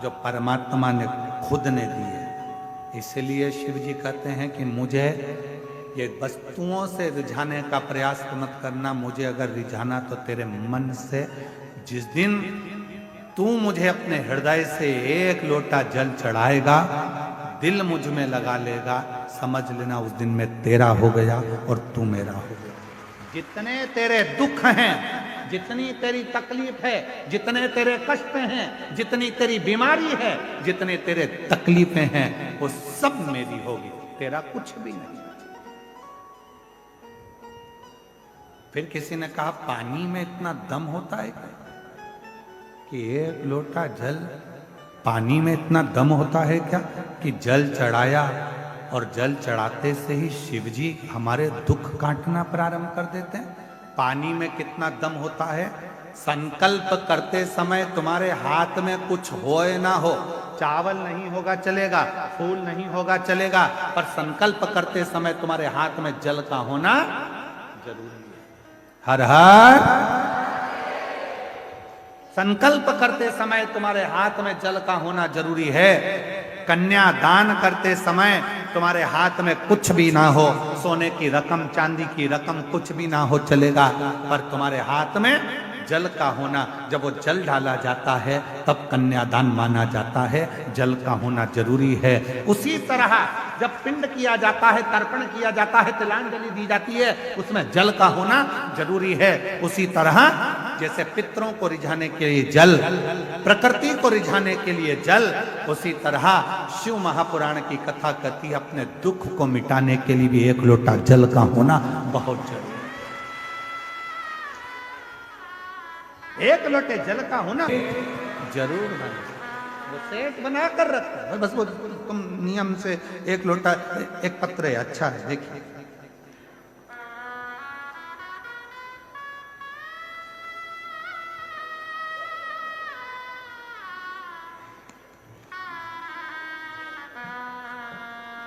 जो परमात्मा ने खुद ने दी है। इसलिए शिव जी कहते हैं कि मुझे ये वस्तुओं से रिझाने का प्रयास मत करना, मुझे अगर रिझाना तो तेरे मन से। जिस दिन तू मुझे अपने हृदय से एक लोटा जल चढ़ाएगा, दिल मुझ में लगा लेगा, समझ लेना उस दिन मैं तेरा हो गया और तू मेरा हो गया। जितने तेरे दुख हैं, जितनी तेरी तकलीफ है, जितने तेरे कष्ट हैं, जितनी तेरी बीमारी है, जितने तेरे तकलीफें हैं, वो सब मेरी होगी, तेरा कुछ भी नहीं। फिर किसी ने कहा पानी में इतना दम होता है कि एक लोटा जल, पानी में इतना दम होता है क्या कि जल चढ़ाया और जल चढ़ाते से ही शिव जी हमारे दुख काटना प्रारंभ कर देते हैं। पानी में कितना दम होता है? संकल्प करते समय तुम्हारे हाथ में कुछ हो ना हो, चावल नहीं होगा चलेगा, फूल नहीं होगा चलेगा, पर संकल्प करते समय तुम्हारे हाथ में जल का होना जरूरी है। हर हर संकल्प करते समय तुम्हारे हाथ में जल का होना जरूरी है। कन्या दान करते समय तुम्हारे हाथ में कुछ भी ना हो, सोने की रकम चांदी की रकम कुछ भी ना हो चलेगा, पर तुम्हारे हाथ में जल का होना, जब वो जल डाला जाता है तब कन्यादान माना जाता है, जल का होना जरूरी है। उसी तरह जब पिंड किया जाता है, तर्पण किया जाता है, तिलांजलि दी जाती है, उसमें जल का होना जरूरी है। उसी तरह जैसे पितरों को रिझाने के लिए जल, प्रकृति को रिझाने के लिए जल, उसी तरह शिव महापुराण की कथा कहती है अपने दुख को मिटाने के लिए भी एक लोटा जल का होना बहुत जरूरी है। एक लोटे जल का होना जरूर बने, वो सेठ बना कर रखता है, बस वो तुम नियम से एक लोटा, एक पत्र है, अच्छा है, देखिए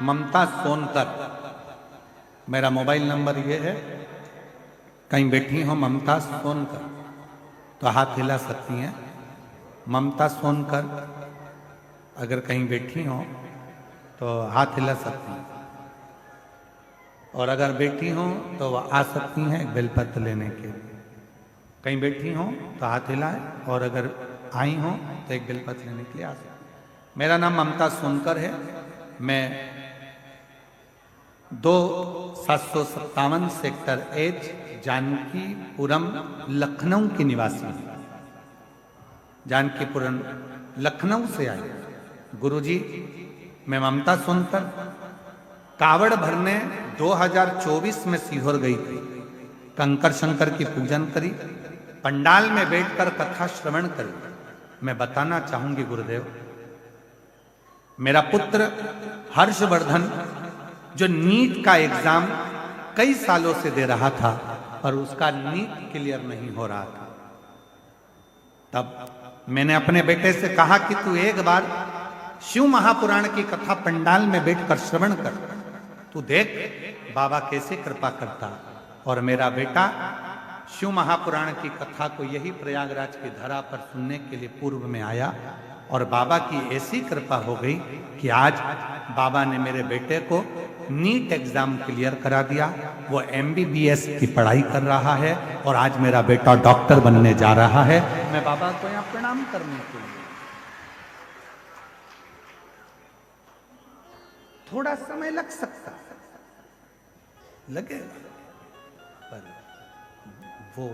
ममता सोनकर, मेरा मोबाइल नंबर ये है, कहीं बैठी हो ममता सोनकर तो हाथ हिला सकती हैं। ममता सोनकर अगर कहीं बैठी हो तो हाथ हिला सकती हैं, और अगर बैठी हो तो आ सकती हैं एक बेलपत्र लेने के लिए। कहीं बैठी हो तो हाथ हिलाए, और अगर आई हो तो एक बेलपत्र लेने के लिए आ सकती हैं। मेरा नाम ममता सोनकर है, मैं 2757 सेक्टर एच जानकीपुरम लखनऊ की निवासी हूं। जानकीपुरम लखनऊ से आई। गुरुजी, मैं ममता सोनकर कावड़ भरने 2024 में सीहोर गई थी, कंकर शंकर की पूजन करी, पंडाल में बैठकर कथा श्रवण करी। मैं बताना चाहूंगी गुरुदेव, मेरा पुत्र हर्षवर्धन जो नीट का एग्जाम कई सालों से दे रहा था और उसका नीट क्लियर नहीं हो रहा था, तब मैंने अपने बेटे से कहा कि तू एक बार शिव महापुराण की कथा पंडाल में बैठकर श्रवण कर, तू देख बाबा कैसे कृपा करता। और मेरा बेटा शिव महापुराण की कथा को यही प्रयागराज की धरा पर सुनने के लिए पूर्व में आया, और बाबा की ऐसी कृपा हो गई कि आज बाबा ने मेरे बेटे को नीट एग्जाम क्लियर करा दिया। वो MBBS की पढ़ाई कर रहा है और आज मेरा बेटा डॉक्टर बनने जा रहा है। मैं बाबा को यहाँ प्रणाम करने के लिए, थोड़ा समय लग सकता है, लगेगा, पर वो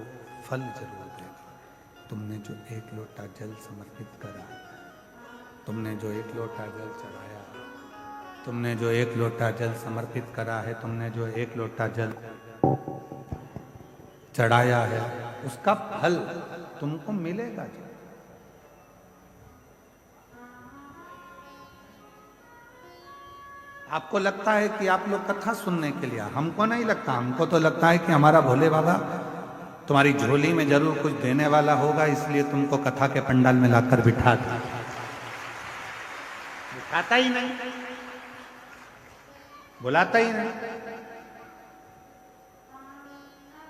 फल जरूर देगा। तुमने जो एक लोटा जल समर्पित करा, तुमने जो एक लोटा जल चढ़ाया, तुमने जो एक लोटा जल समर्पित करा है, तुमने जो एक लोटा जल चढ़ाया है, उसका फल तुमको मिलेगा। आपको लगता है कि आप लोग कथा सुनने के लिए, हमको नहीं लगता। हमको तो लगता है कि हमारा भोले बाबा तुम्हारी झोली में जरूर कुछ देने वाला होगा, इसलिए तुमको कथा के पंडाल में लाकर बिठा दिया। बिठाता ही नहीं, बुलाता ही नहीं।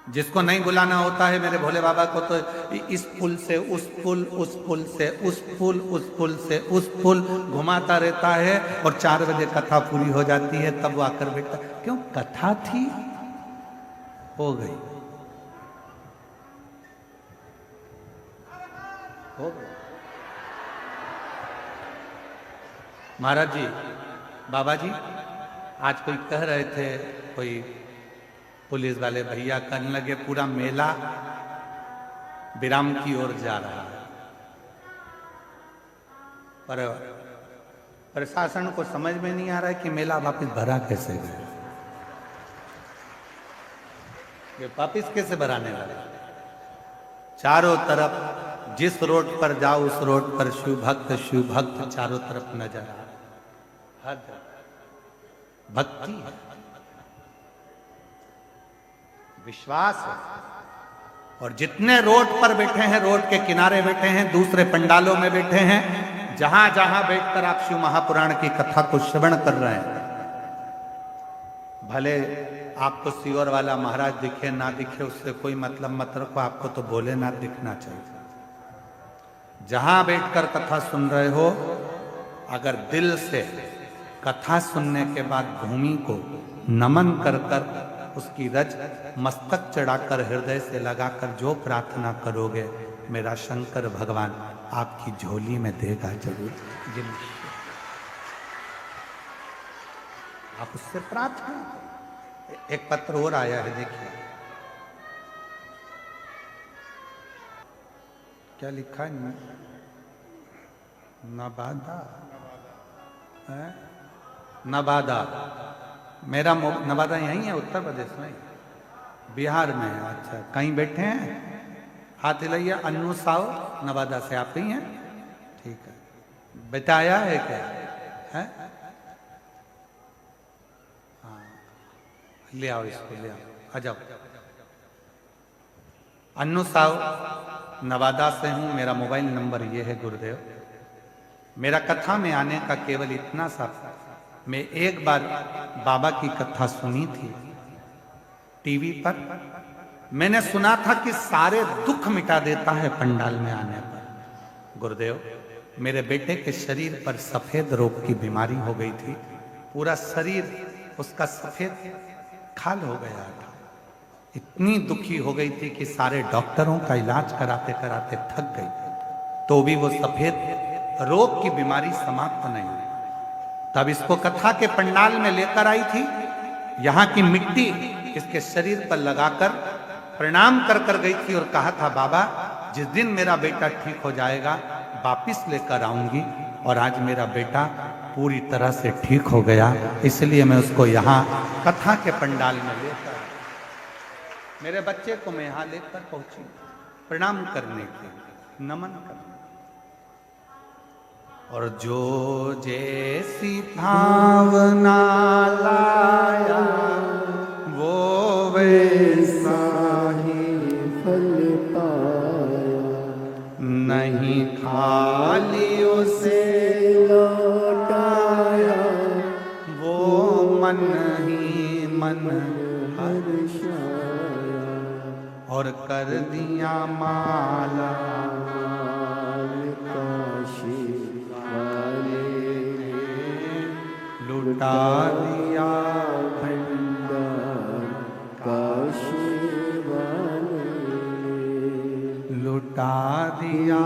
जिसको नहीं बुलाना होता है मेरे भोले बाबा को, तो इस पुल से उस पुल, उस पुल से उस पुल, उस पुल से उस पुल घुमाता रहता है, और 4 बजे कथा पूरी हो जाती है तब वो आकर बैठता। क्यों? कथा थी, हो गई, हो गई। महाराज जी, बाबा जी, आज कोई कह रहे थे, कोई पुलिस वाले भैया कहने लगे पूरा मेला विराम की ओर जा रहा है, पर प्रशासन को समझ में नहीं आ रहा है कि मेला वापस भरा कैसे गया, ये वापस कैसे भराने वाले। चारों तरफ जिस रोड पर जाओ उस रोड पर शिव भक्त चारों तरफ नजर आ रहा, हर तरफ भक्ति है, विश्वास है। और जितने रोड पर बैठे हैं, रोड के किनारे बैठे हैं, दूसरे पंडालों में बैठे हैं, जहां जहां बैठकर आप शिव महापुराण की कथा को श्रवण कर रहे हैं, भले आपको सीवर वाला महाराज दिखे ना दिखे, उससे कोई मतलब मत रखो, आपको तो भोलेनाथ दिखना चाहिए। जहां बैठकर कथा सुन रहे हो, अगर दिल से कथा सुनने के बाद भूमि को नमन कर कर उसकी रज मस्तक चढ़ाकर हृदय से लगाकर जो प्रार्थना करोगे, मेरा शंकर भगवान आपकी झोली में देगा जरूर। आप उससे प्रार्थना करो। एक पत्र और आया है, देखिए क्या लिखा है। नवादा है? नवादा, मेरा नवादा यहीं है, उत्तर प्रदेश में, बिहार में है। अच्छा, कहीं बैठे हैं, हाथ हिलाइए। अन्नू साव नवादा से, आप ही हैं? ठीक है, बेटा आया है क्या है? हाँ, ले आओ इसको, ले आओ, आ जाओ। अन्नू साव नवादा से हूं, मेरा मोबाइल नंबर ये है गुरुदेव। मेरा कथा में आने का केवल इतना सा, मैं एक बार बाबा की कथा सुनी थी टीवी पर। मैंने सुना था कि सारे दुख मिटा देता है पंडाल में आने पर। गुरुदेव, मेरे बेटे के शरीर पर सफेद रोग की बीमारी हो गई थी, पूरा शरीर उसका सफेद खाल हो गया था। इतनी दुखी हो गई थी कि सारे डॉक्टरों का इलाज कराते कराते थक गई, तो भी वो सफेद रोग की बीमारी समाप्त नहीं हुई। तब इसको कथा के पंडाल में लेकर आई थी, यहाँ की मिट्टी इसके शरीर पर लगाकर प्रणाम कर कर गई थी और कहा था, बाबा जिस दिन मेरा बेटा ठीक हो जाएगा वापिस लेकर आऊंगी। और आज मेरा बेटा पूरी तरह से ठीक हो गया, इसलिए मैं उसको यहाँ कथा के पंडाल में लेकर, मेरे बच्चे को मैं यहाँ लेकर पहुंची प्रणाम करने के, नमन करने। और जो जैसी भावना लाया वो वैसा ही फल पाया, नहीं खाली उसे लौटाया, वो मन ही मन हर्षाया, और कर दिया माला लुटा दिया भंडार काशी वाले, लुटा दिया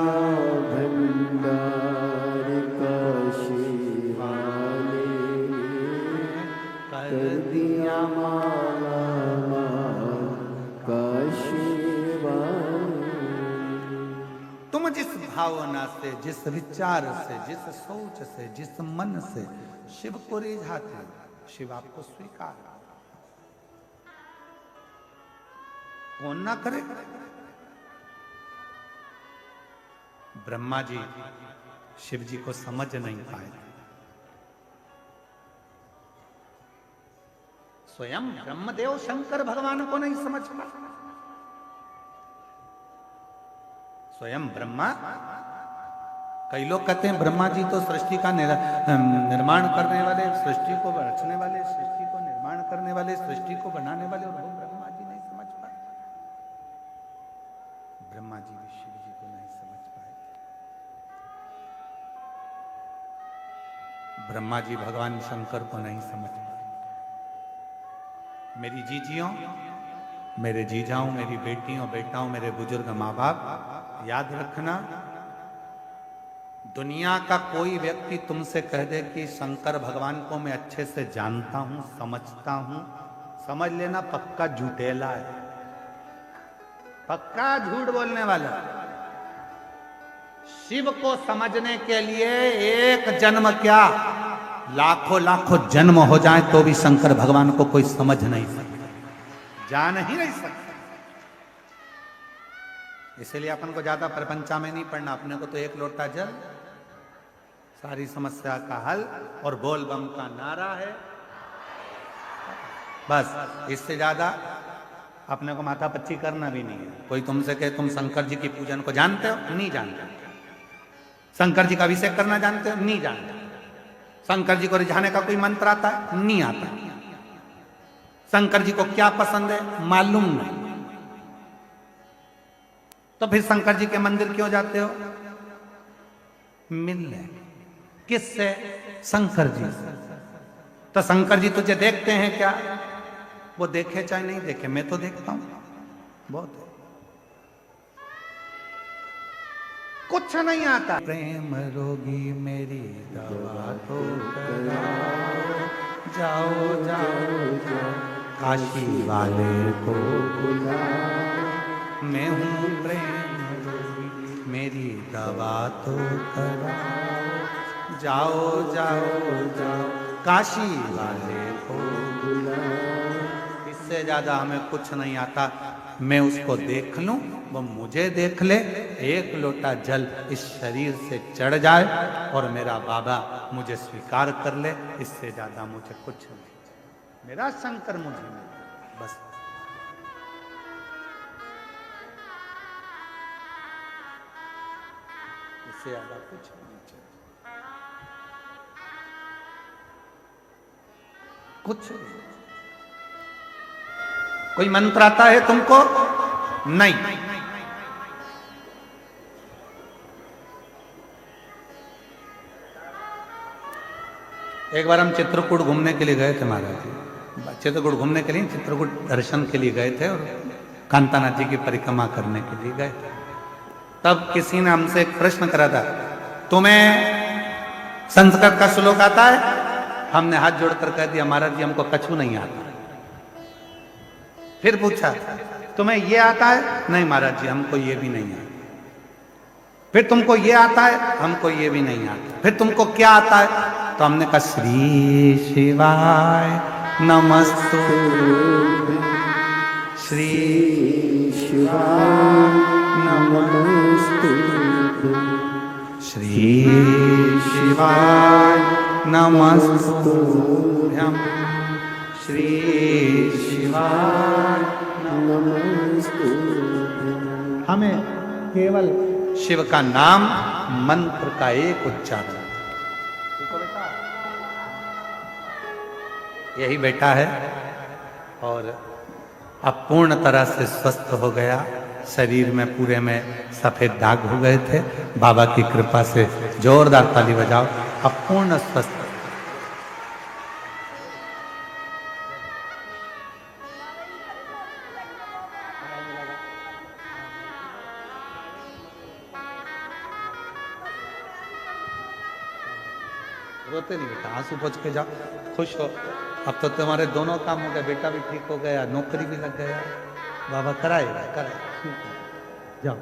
भंडार काशी वाले, कर दिया माला काशी वाले। तुम जिस भावना से, जिस विचार से, जिस सोच से, जिस मन से शिव को रिझाते, शिव आपको स्वीकार। कौन ना करे? ब्रह्मा जी शिव जी को समझ नहीं पाए, स्वयं ब्रह्मदेव शंकर भगवान को नहीं समझ पाए। स्वयं ब्रह्मा, कई लोग कहते हैं ब्रह्मा जी तो सृष्टि का निर्माण करने वाले, सृष्टि को रचने वाले, सृष्टि को निर्माण करने वाले, सृष्टि को बनाने वाले, और वो ब्रह्मा जी नहीं समझ पाए। ब्रह्मा जी भी शिव जी को नहीं समझ पाए। ब्रह्मा जी भगवान शंकर को नहीं समझ पाए। मेरी जीजियों, मेरे जीजाओं, मेरी बेटियों बेटाओं, मेरे बुजुर्ग माँ बाप, याद रखना, दुनिया का कोई व्यक्ति तुमसे कह दे कि शंकर भगवान को मैं अच्छे से जानता हूं, समझता हूं, समझ लेना पक्का झूठेला है, पक्का झूठ बोलने वाला। शिव को समझने के लिए एक जन्म क्या, लाखों लाखों जन्म हो जाए तो भी शंकर भगवान को कोई समझ नहीं सकता, जान ही नहीं सकता। इसलिए अपन को ज्यादा प्रपंचा में नहीं पड़ना, अपने को तो एक लोटा जल, सारी समस्या का हल, और बोल बम का नारा है, बस। इससे ज्यादा अपने को माथा पच्ची करना भी नहीं है। कोई तुमसे कहे तुम शंकर जी की पूजन को जानते हो? नहीं जानते। शंकर जी का अभिषेक करना जानते हो? नहीं जानते। शंकर जी को रिझाने का कोई मंत्र आता है? नहीं आता। शंकर जी को क्या पसंद है? मालूम नहीं। तो फिर शंकर जी के मंदिर क्यों जाते हो? मिलने। किससे? शंकर जी से। तो शंकर जी तुझे देखते हैं क्या? वो देखे चाहे नहीं देखे, मैं तो देखता हूं बहुत। कुछ नहीं आता। प्रेम रोगी मेरी दवा तो कराओ, जाओ जाओ जाओ काशी वाले को बुलाओ। मैं हूँ प्रेम रोगी मेरी दवा तो कराओ, जाओ जाओ जाओ काशी वाले को बुलाओ। इससे ज्यादा हमें कुछ नहीं आता। मैं उसको देख लूं, वो मुझे देख ले, एक लोटा जल इस शरीर से चढ़ जाए और मेरा बाबा मुझे स्वीकार कर ले, इससे ज्यादा मुझे कुछ नहीं। मेरा शंकर मुझे मिले बस। इससे ज्यादा कुछ नहीं चाहिए। कुछ नहीं। कोई मंत्र आता है तुमको? नहीं। एक बार हम चित्रकूट घूमने के लिए गए थे महाराज जी। चित्रकूट घूमने के लिए, चित्रकूट दर्शन के लिए गए थे और कांतानाथ जी की परिक्रमा करने के लिए गए थे। तब किसी ने हमसे एक प्रश्न करा था, तुम्हें संस्कृत का श्लोक आता है? हमने हाथ जोड़कर कह दिया महाराज जी हमको कछु नहीं आता। फिर पूछा तुम्हें ये आता है? नहीं महाराज जी हमको ये भी नहीं आता। फिर तुमको ये आता है? हमको ये भी नहीं आता। फिर तुमको क्या आता है? तो हमने कहा श्री शिवाय नमस्तुभ्यं, श्री शिवाय नमस्तुभ्यं, श्री शिवाय नमस्तुभ्यं, श्री शिवाय नमस्तुभ्यं। हमें केवल शिव का नाम, मंत्र का एक उच्चारण, यही बेटा है। और अब पूर्ण तरह से स्वस्थ हो गया। शरीर में पूरे में सफेद दाग हो गए थे। बाबा की कृपा से जोरदार ताली बजाओ। अब पूर्ण स्वस्थ। रोते नहीं बेटा, आंसू पोंछ के जाओ, खुश हो। अब तो तुम्हारे दोनों काम हो गए, बेटा भी ठीक हो गया, नौकरी भी लग गया। बाबा कराएगा कराएगा। जाओ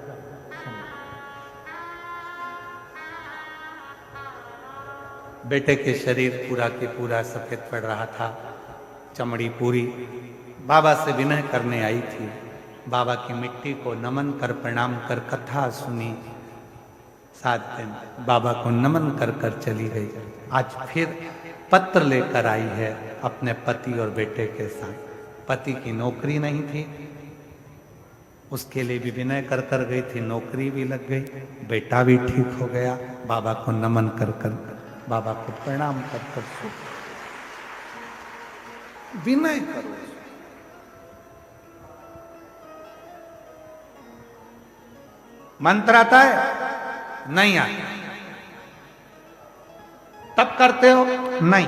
बेटे के शरीर पूरा के पूरा सफेद पड़ रहा था, चमड़ी पूरी। बाबा से विनय करने आई थी। बाबा की मिट्टी को नमन कर प्रणाम कर कथा सुनी। 7 दिन बाबा को नमन कर कर चली गई। आज फिर पत्र लेकर आई है अपने पति और बेटे के साथ। पति की नौकरी नहीं थी, उसके लिए भी विनय कर कर गई थी, नौकरी भी लग गई, बेटा भी ठीक हो गया। बाबा को नमन कर कर, बाबा को प्रणाम कर कर विनय करो। मंत्र आता है? नहीं आता। तब करते हो? नहीं।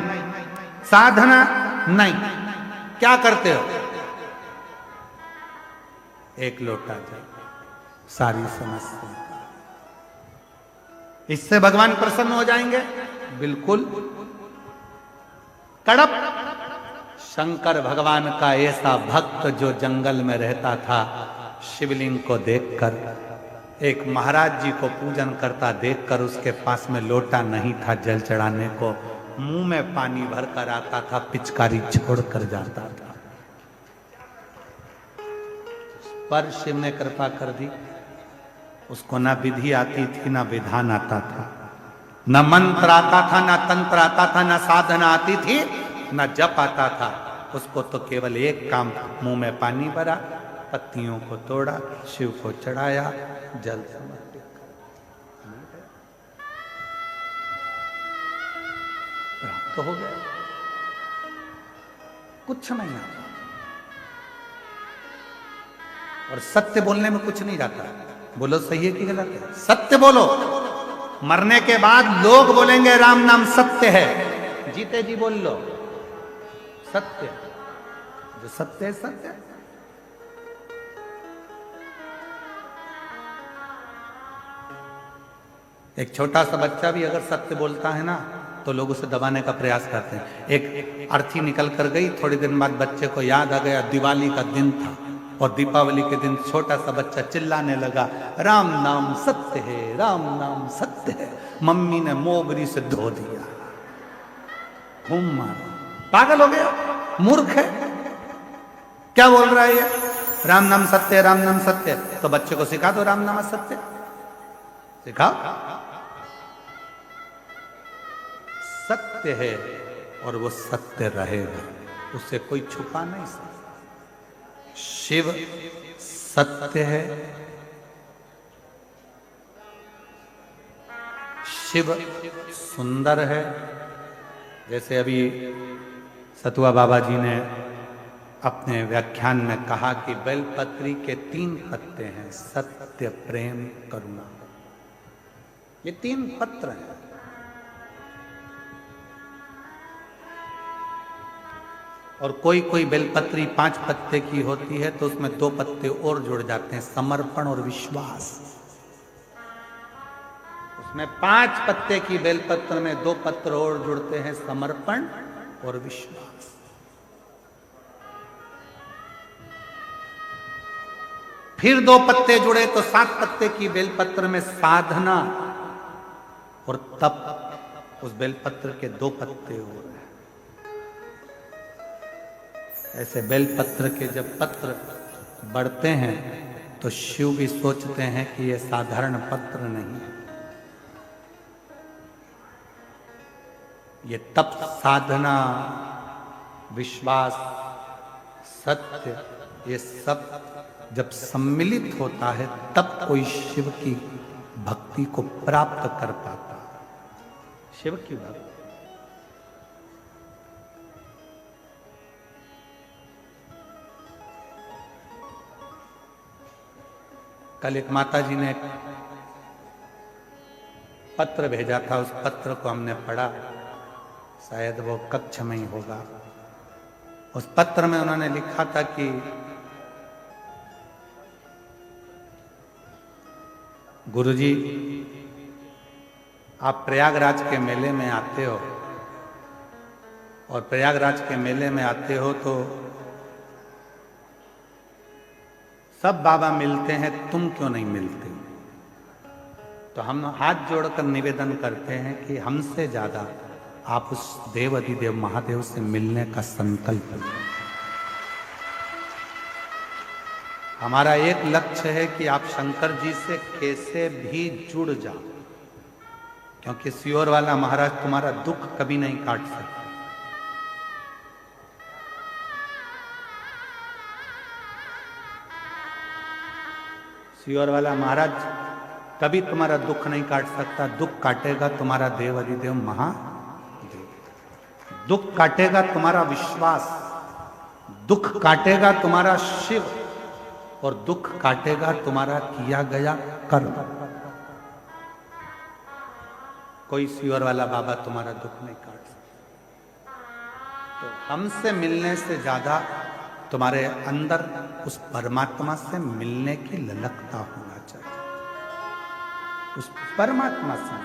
साधना? नहीं। क्या करते हो? एक लोटा जल, सारी समस्या। इससे भगवान प्रसन्न हो जाएंगे? बिल्कुल। कड़प शंकर भगवान का ऐसा भक्त जो जंगल में रहता था, शिवलिंग को देखकर, एक महाराज जी को पूजन करता देखकर उसके पास में लोटा नहीं था जल चढ़ाने को, मुंह में पानी भर कर आता था, पिचकारी छोड़ कर जाता था। पर शिव ने कृपा कर दी। उसको ना विधि आती थी, ना विधान आता था, न मंत्र आता था, ना तंत्र आता था, ना साधना आती थी, ना जप आता था। उसको तो केवल एक काम, मुंह में पानी भरा, पत्तियों को तोड़ा, शिव को चढ़ाया, जल समर्पित कर, प्राप्त हो गया। कुछ नहीं आता, और सत्य बोलने में कुछ नहीं जाता। बोलो सही है कि गलत है? सत्य बोलो। मरने के बाद लोग बोलेंगे राम नाम सत्य है, जीते जी बोल लो सत्य। जो सत्य है सत्य है। एक छोटा सा बच्चा भी अगर सत्य बोलता है ना, तो लोग उसे दबाने का प्रयास करते हैं। एक अर्थी निकल कर गई, थोड़ी दिन बाद बच्चे को याद आ गया दिवाली का दिन था, और दीपावली के दिन छोटा सा बच्चा चिल्लाने लगा राम नाम सत्य है, राम नाम सत्य है। मम्मी ने मोगरी से धो दिया, घूम मारा, पागल हो गया, मूर्ख है, क्या बोल रहा है ये? राम नाम सत्य है, राम नाम सत्य है। तो बच्चे को सिखा दो राम नाम सत्य, सिखाओ। सत्य है और वो सत्य रहेगा, उससे कोई छुपा नहीं सकता। शिव सत्य है, शिव सुंदर है। जैसे अभी सतुआ बाबा जी ने अपने व्याख्यान में कहा कि बेलपत्री के 3 पत्ते हैं, सत्य, प्रेम, करुणा। ये 3 पत्र हैं। और कोई कोई बेलपत्री 5 पत्ते की होती है, तो उसमें 2 पत्ते और जुड़ जाते हैं, समर्पण और विश्वास। उसमें 5 पत्ते की बेलपत्र में 2 पत्र और जुड़ते हैं, समर्पण और विश्वास। फिर 2 पत्ते जुड़े तो 7 पत्ते की बेलपत्र में साधना और तप। उस बेलपत्र के 2 पत्ते और हैं। ऐसे बेलपत्र के जब पत्र बढ़ते हैं तो शिव भी सोचते हैं कि यह साधारण पत्र नहीं है, ये तप, साधना, विश्वास, सत्य, ये सब जब सम्मिलित होता है तब कोई शिव की भक्ति को प्राप्त कर पाता है। शिव की भक्ति। कल एक माता जी ने एक पत्र भेजा था, उस पत्र को हमने पढ़ा, शायद वो कक्ष में ही होगा। उस पत्र में उन्होंने लिखा था कि गुरुजी, आप प्रयागराज के मेले में आते हो, और प्रयागराज के मेले में आते हो तो सब बाबा मिलते हैं, तुम क्यों नहीं मिलते? तो हम हाथ जोड़कर निवेदन करते हैं कि हमसे ज्यादा आप उस देव अधिदेव महादेव से मिलने का संकल्प लें। हमारा एक लक्ष्य है कि आप शंकर जी से कैसे भी जुड़ जाओ, क्योंकि सियोर वाला महाराज तुम्हारा दुख कभी नहीं काट सकते। सियोर वाला महाराज कभी तुम्हारा दुख नहीं काट सकता। दुख काटेगा तुम्हारा देव अधिदेव महादेव, दुख काटेगा तुम्हारा विश्वास, दुख काटेगा तुम्हारा शिव, और दुख काटेगा तुम्हारा किया गया कर्म। कोई सियोर वाला बाबा तुम्हारा दुख नहीं काट सकता। तो हमसे मिलने से ज्यादा तुम्हारे अंदर उस परमात्मा से मिलने की ललकता होना चाहिए। उस परमात्मा से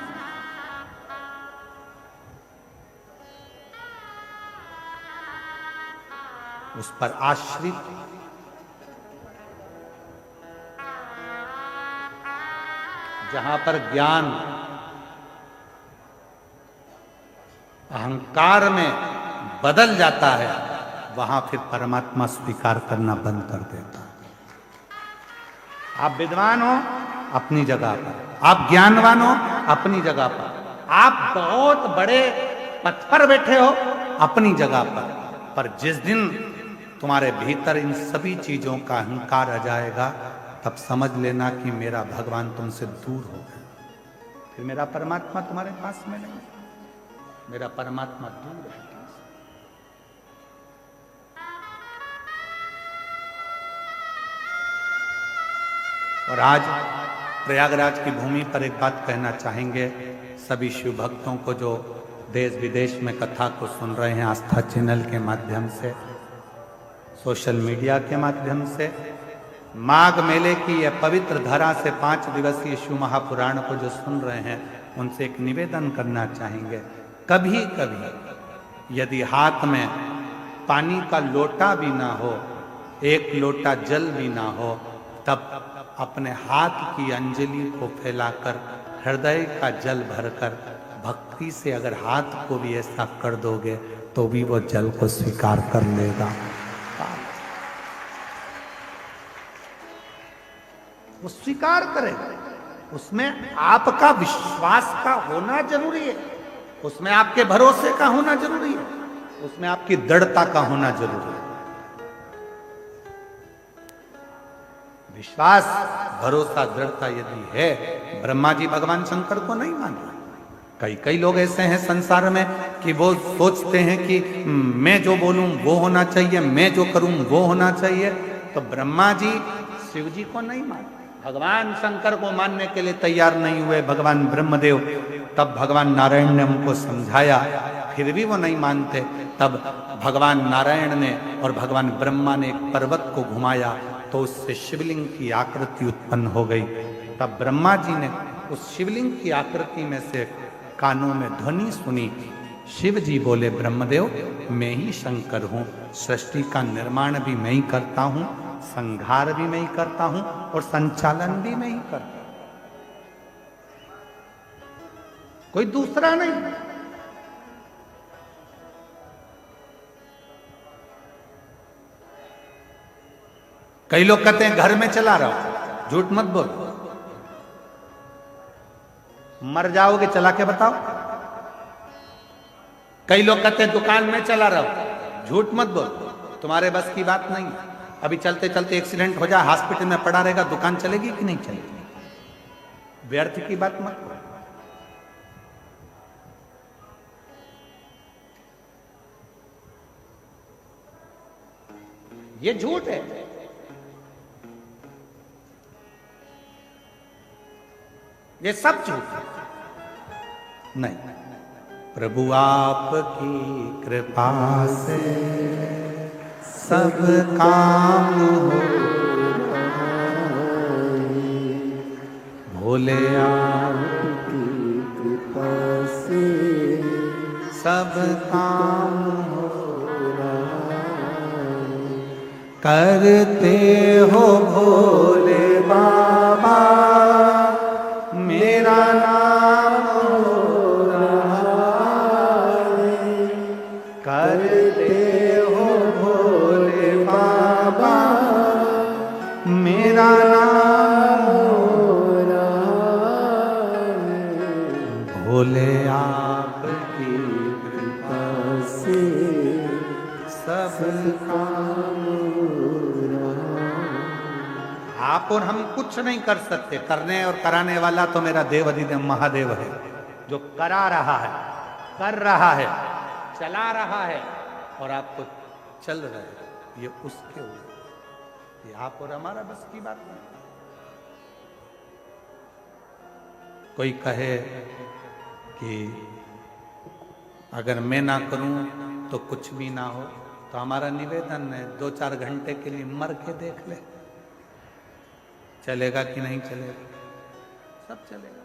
उस पर आश्रित जहां पर ज्ञान अहंकार में बदल जाता है, वहां फिर परमात्मा स्वीकार करना बंद कर देता है। आप विद्वान हो अपनी जगह पर, आप ज्ञानवान हो अपनी जगह पर, आप बहुत बड़े पद पर बैठे हो अपनी जगह पर जिस दिन तुम्हारे भीतर इन सभी चीजों का अहंकार आ जाएगा, तब समझ लेना कि मेरा भगवान तुमसे दूर हो गया। फिर मेरा परमात्मा तुम्हारे पास में नहीं, मेरा परमात्मा दूर है। और आज प्रयागराज की भूमि पर एक बात कहना चाहेंगे सभी शिव भक्तों को जो देश विदेश में कथा को सुन रहे हैं, आस्था चैनल के माध्यम से, सोशल मीडिया के माध्यम से, माघ मेले की यह पवित्र धरा से 5 दिवसीय शिव महापुराण को जो सुन रहे हैं, उनसे एक निवेदन करना चाहेंगे, कभी कभी यदि हाथ में पानी का लोटा भी ना हो, एक लोटा जल भी ना हो, तब अपने हाथ की अंजलि को फैलाकर हृदय का जल भरकर भक्ति से अगर हाथ को भी ऐसा कर दोगे तो भी वो जल को स्वीकार कर लेगा। वो स्वीकार करेगा। उसमें आपका विश्वास का होना जरूरी है, उसमें आपके भरोसे का होना जरूरी है, उसमें आपकी दृढ़ता का होना जरूरी है। विश्वास, भरोसा, दृढ़ता यदि है, ब्रह्मा जी भगवान शंकर को नहीं मानते। कई लोग ऐसे हैं संसार में कि वो सोचते हैं कि मैं जो बोलूं वो होना चाहिए, मैं जो करूं वो होना चाहिए। तो ब्रह्मा जी शिव जी को नहीं मानते, भगवान शंकर को मानने के लिए तैयार नहीं हुए। भगवान ब्रह्मदेव, तब भगवान नारायण ने उनको समझाया, फिर भी वो नहीं मानते। तब भगवान नारायण ने और भगवान ब्रह्मा ने एक पर्वत को घुमाया तो उससे शिवलिंग की आकृति उत्पन्न हो गई। तब ब्रह्मा जी ने उस शिवलिंग की आकृति में से कानों में ध्वनि सुनी। शिव जी बोले, ब्रह्मदेव मैं ही शंकर हूं, सृष्टि का निर्माण भी मैं ही करता हूं, संहार भी मैं ही करता हूं और संचालन भी मैं ही करता हूं, कोई दूसरा नहीं। कई लोग कहते हैं घर में चला रहा हूं, झूठ मत बोल, मर जाओगे, चला के बताओ। कई लोग कहते हैं दुकान में चला रहा हूं, झूठ मत बोल, तुम्हारे बस की बात नहीं। अभी चलते चलते एक्सीडेंट हो जाए, हॉस्पिटल में पड़ा रहेगा, दुकान चलेगी कि नहीं चलेगी? व्यर्थ की बात मत करो। ये झूठ है। ये सब झूठ है। नहीं, प्रभु आपकी कृपा से सब काम हो, भोले आपकी कृपा से सब काम हो, करते हो भोले बाबा मेरा नाम हो रहा है, करते हो भोले बाबा मेरा नाम हो रहा है, भोले आपकी कृपा से सब काम हो रहा। आप और हम कुछ नहीं कर सकते, करने और कराने वाला तो मेरा देव अधिदेव महादेव है, जो करा रहा है, कर रहा है, चला रहा है और आपको चल रहा है। ये उसके ऊपर, ये आप और हमारा बस की बात नहीं। कोई कहे कि अगर मैं ना करूं तो कुछ भी ना हो, तो हमारा निवेदन है 2-4 घंटे के लिए मर के देख ले, चलेगा कि नहीं चलेगा? सब चलेगा।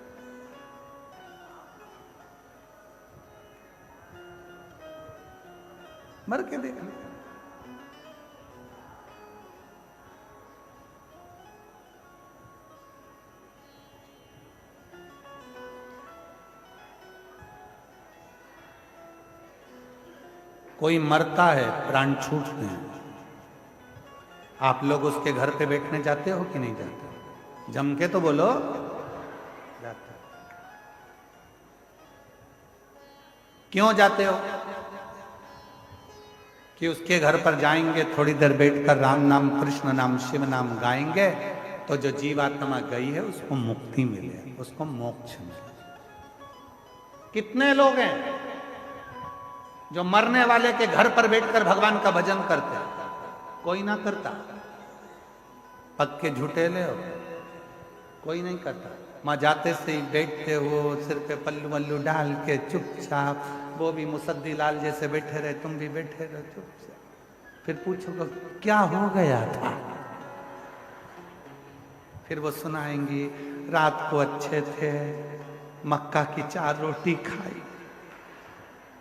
मर के देख ले। कोई मरता है, प्राण छूटते हैं, आप लोग उसके घर पे बैठने जाते हो कि नहीं जाते? जम के तो बोलो, जाते। क्यों जाते हो? कि उसके घर पर जाएंगे, थोड़ी देर बैठकर राम नाम, कृष्ण नाम, शिव नाम गाएंगे तो जो जीवात्मा गई है उसको मुक्ति मिले, उसको मोक्ष मिले। कितने लोग हैं जो मरने वाले के घर पर बैठकर भगवान का भजन करते हैं? कोई ना करता। पक्के झूठेले हो, कोई नहीं करता। माँ जाते से ही बैठते हो, सिर पे पल्लू वल्लू डाल के चुपचाप, वो भी मुसद्दी लाल जैसे बैठे रहे, तुम भी बैठे रहो चुपचाप। फिर पूछो क्या हो गया था, फिर वो सुनाएंगी रात को अच्छे थे, मक्का की 4 रोटी खाई,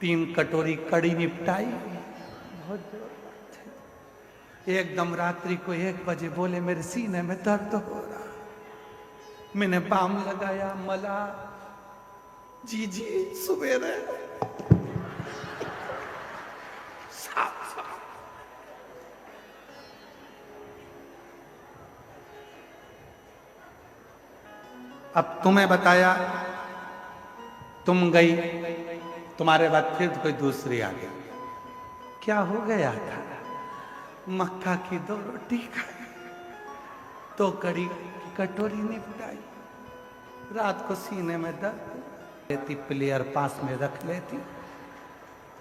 3 कटोरी कड़ी निपटाई, बहुत जोर बात है। एकदम रात्रि को 1 बजे बोले मेरे सीने में दर्द हो रहा, मैंने बाम लगाया, मला जी सवेरे अब तुम्हें बताया, तुम गई, तुम्हारे बाद फिर कोई दूसरी आ गई। क्या हो गया था? मक्का की 2 रोटी खाई, 2 कड़ी की कटोरी निपटाई, रात को सीने में दर्द लेती, प्लेयर पास में रख लेती,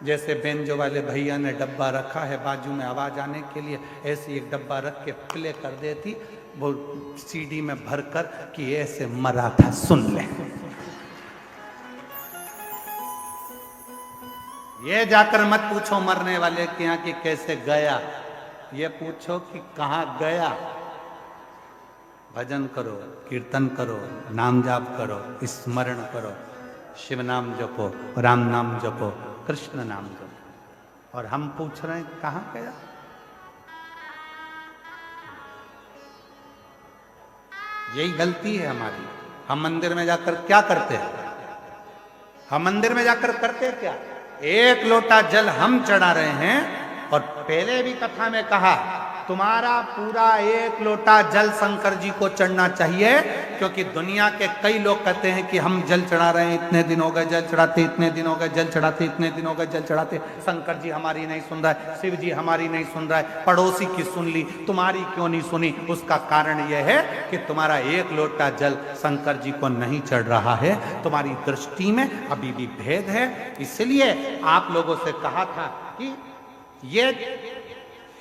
जैसे बेंजो वाले भैया ने डब्बा रखा है बाजू में आवाज आने के लिए, ऐसे एक डब्बा रख के प्ले कर देती, वो सीडी में भरकर कि ऐसे मरा था सुन ले। ये जाकर मत पूछो मरने वाले के यहाँ कि कैसे गया, ये पूछो कि कहाँ गया। भजन करो, कीर्तन करो, नाम जाप करो, स्मरण करो, शिव नाम जपो, राम नाम जपो, कृष्ण नाम जपो। और हम पूछ रहे हैं कहाँ गया? यही गलती है हमारी। हम मंदिर में जाकर क्या करते हैं? हम मंदिर में जाकर करते क्या? 1 लोटा जल हम चढ़ा रहे हैं, और पहले भी कथा में कहा तुम्हारा पूरा 1 लोटा जल शंकर जी को चढ़ना चाहिए, क्योंकि दुनिया के कई लोग कहते हैं कि हम जल चढ़ा रहे हैं, इतने दिन हो गए जल चढ़ाते, इतने दिन हो गए जल चढ़ाते, इतने दिन हो गए जल चढ़ाते, शंकर जी हमारी नहीं सुन रहा है, शिव जी हमारी नहीं सुन रहा है, पड़ोसी की सुन ली, तुम्हारी क्यों नहीं सुनी? उसका कारण यह है कि तुम्हारा 1 लोटा जल शंकर जी को नहीं चढ़ रहा है, तुम्हारी दृष्टि में अभी भी भेद है। इसलिए आप लोगों से कहा था कि ये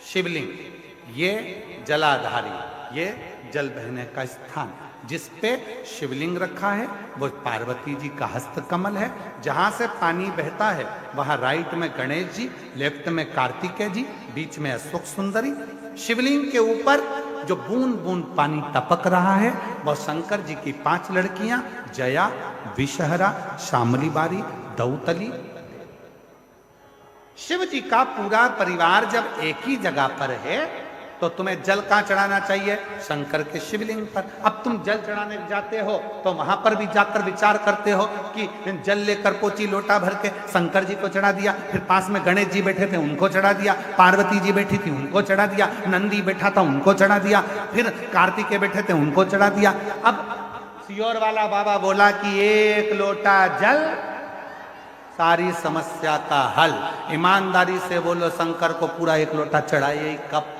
शिवलिंग, ये जलाधारी, ये जल बहने का स्थान, जिस पे शिवलिंग रखा है वो पार्वती जी का हस्त कमल है। जहां से पानी बहता है वहां राइट में गणेश जी, लेफ्ट में कार्तिकेय जी, बीच में अशोक सुंदरी। शिवलिंग के ऊपर जो बूंद बूंद पानी टपक रहा है वह शंकर जी की 5 लड़कियां, जया, विषहरा, शामली बारी, दौतली। शिव जी का पूरा परिवार जब एक ही जगह पर है तो तुम्हें जल कहां चढ़ाना चाहिए? शंकर के शिवलिंग पर। अब तुम जल चढ़ाने जाते हो तो वहां पर भी जाकर विचार करते हो कि जल लेकर पोची लोटा भर के शंकर जी को चढ़ा दिया, फिर पास में गणेश जी बैठे थे उनको चढ़ा दिया, पार्वती जी बैठी थी उनको चढ़ा दिया, नंदी बैठा था उनको चढ़ा दिया, फिर कार्तिकेय बैठे थे उनको चढ़ा दिया। अब सियोर वाला बाबा बोला कि 1 लोटा जल सारी समस्या का हल। ईमानदारी से बोलो, शंकर को पूरा 1 लोटा चढ़ाइए कब?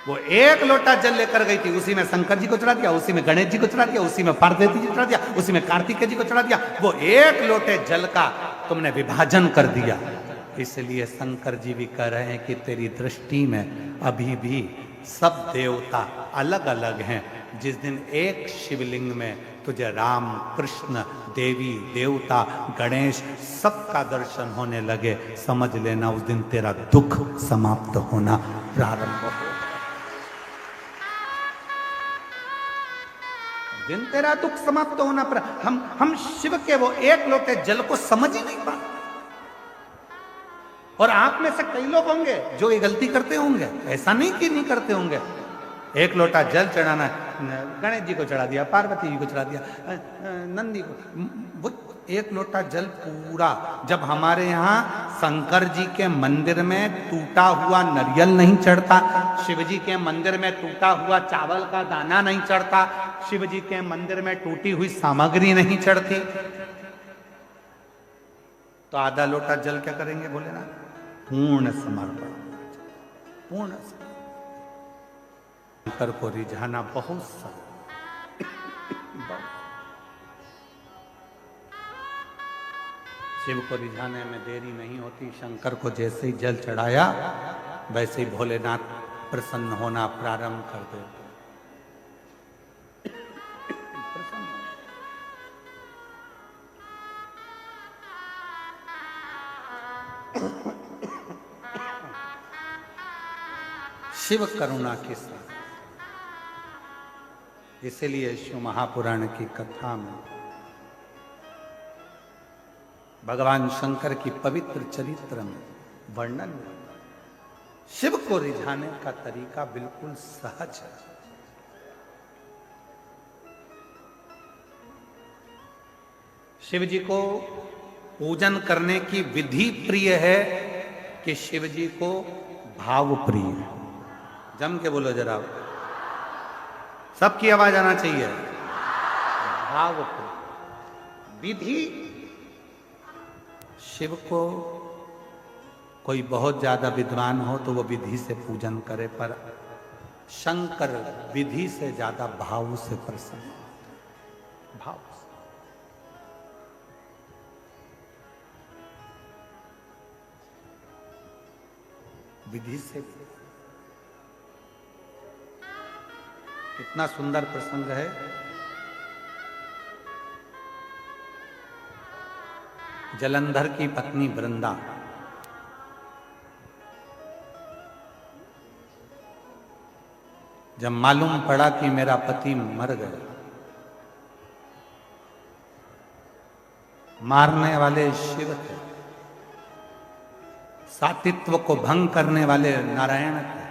वो 1 लोटा जल लेकर गई थी, उसी में शंकर जी को चढ़ा दिया, उसी में गणेश जी को चढ़ा दिया, उसी में पार्वती जी को चढ़ा दिया, उसी में कार्तिकेय जी को चढ़ा दिया। वो 1 लोटे जल का तुमने विभाजन कर दिया। इसलिए शंकर जी भी कह रहे हैं कि तेरी दृष्टि में अभी भी सब देवता अलग अलग हैं। जिस दिन एक शिवलिंग में तुझे राम, कृष्ण, देवी, देवता, गणेश सबका दर्शन होने लगे, समझ लेना उस दिन तेरा दुख समाप्त होना प्रारंभ हो। दिन तेरा दुख समाप्त होना पर हम शिव के वो 1 लोटे जल को समझ ही नहीं पाते। और आप में से कई लोग होंगे जो ये गलती करते होंगे, ऐसा नहीं कि नहीं करते होंगे। 1 लोटा जल चढ़ाना, गणेश जी को चढ़ा दिया, पार्वती जी को चढ़ा दिया, नंदी को, वो 1 लोटा जल पूरा। जब हमारे यहाँ शंकर जी के मंदिर में टूटा हुआ नारियल नहीं चढ़ता, शिव जी के मंदिर में टूटा हुआ चावल का दाना नहीं चढ़ता, शिव जी के मंदिर में टूटी हुई सामग्री नहीं चढ़ती, तो आधा लोटा जल क्या करेंगे भोलेनाथ? पूर्ण समर्पण, पूर्ण समर्पण। शंकर को रिझाना बहुत सरल, शिव को रिझाने में देरी नहीं होती। शंकर को जैसे ही जल चढ़ाया वैसे ही भोलेनाथ प्रसन्न होना प्रारंभ कर देते। शिव करुणा के साथ, इसलिए शिव महापुराण की कथा में भगवान शंकर की पवित्र चरित्र में वर्णन है। शिव को रिझाने का तरीका बिल्कुल सहज है। शिव जी को पूजन करने की विधि प्रिय है कि शिव जी को भाव प्रिय है? जम के बोलो जरा, सबकी आवाज आना चाहिए। भाव प्रिय विधि, शिव को कोई बहुत ज्यादा विद्वान हो तो वो विधि से पूजन करे, पर शंकर विधि से ज्यादा भाव से प्रसन्न, भाव से। विधि से। कितना सुंदर प्रसंग है। जलंधर की पत्नी वृंदा जब मालूम पड़ा कि मेरा पति मर गया, मारने वाले शिव थे, सातित्व को भंग करने वाले नारायण थे।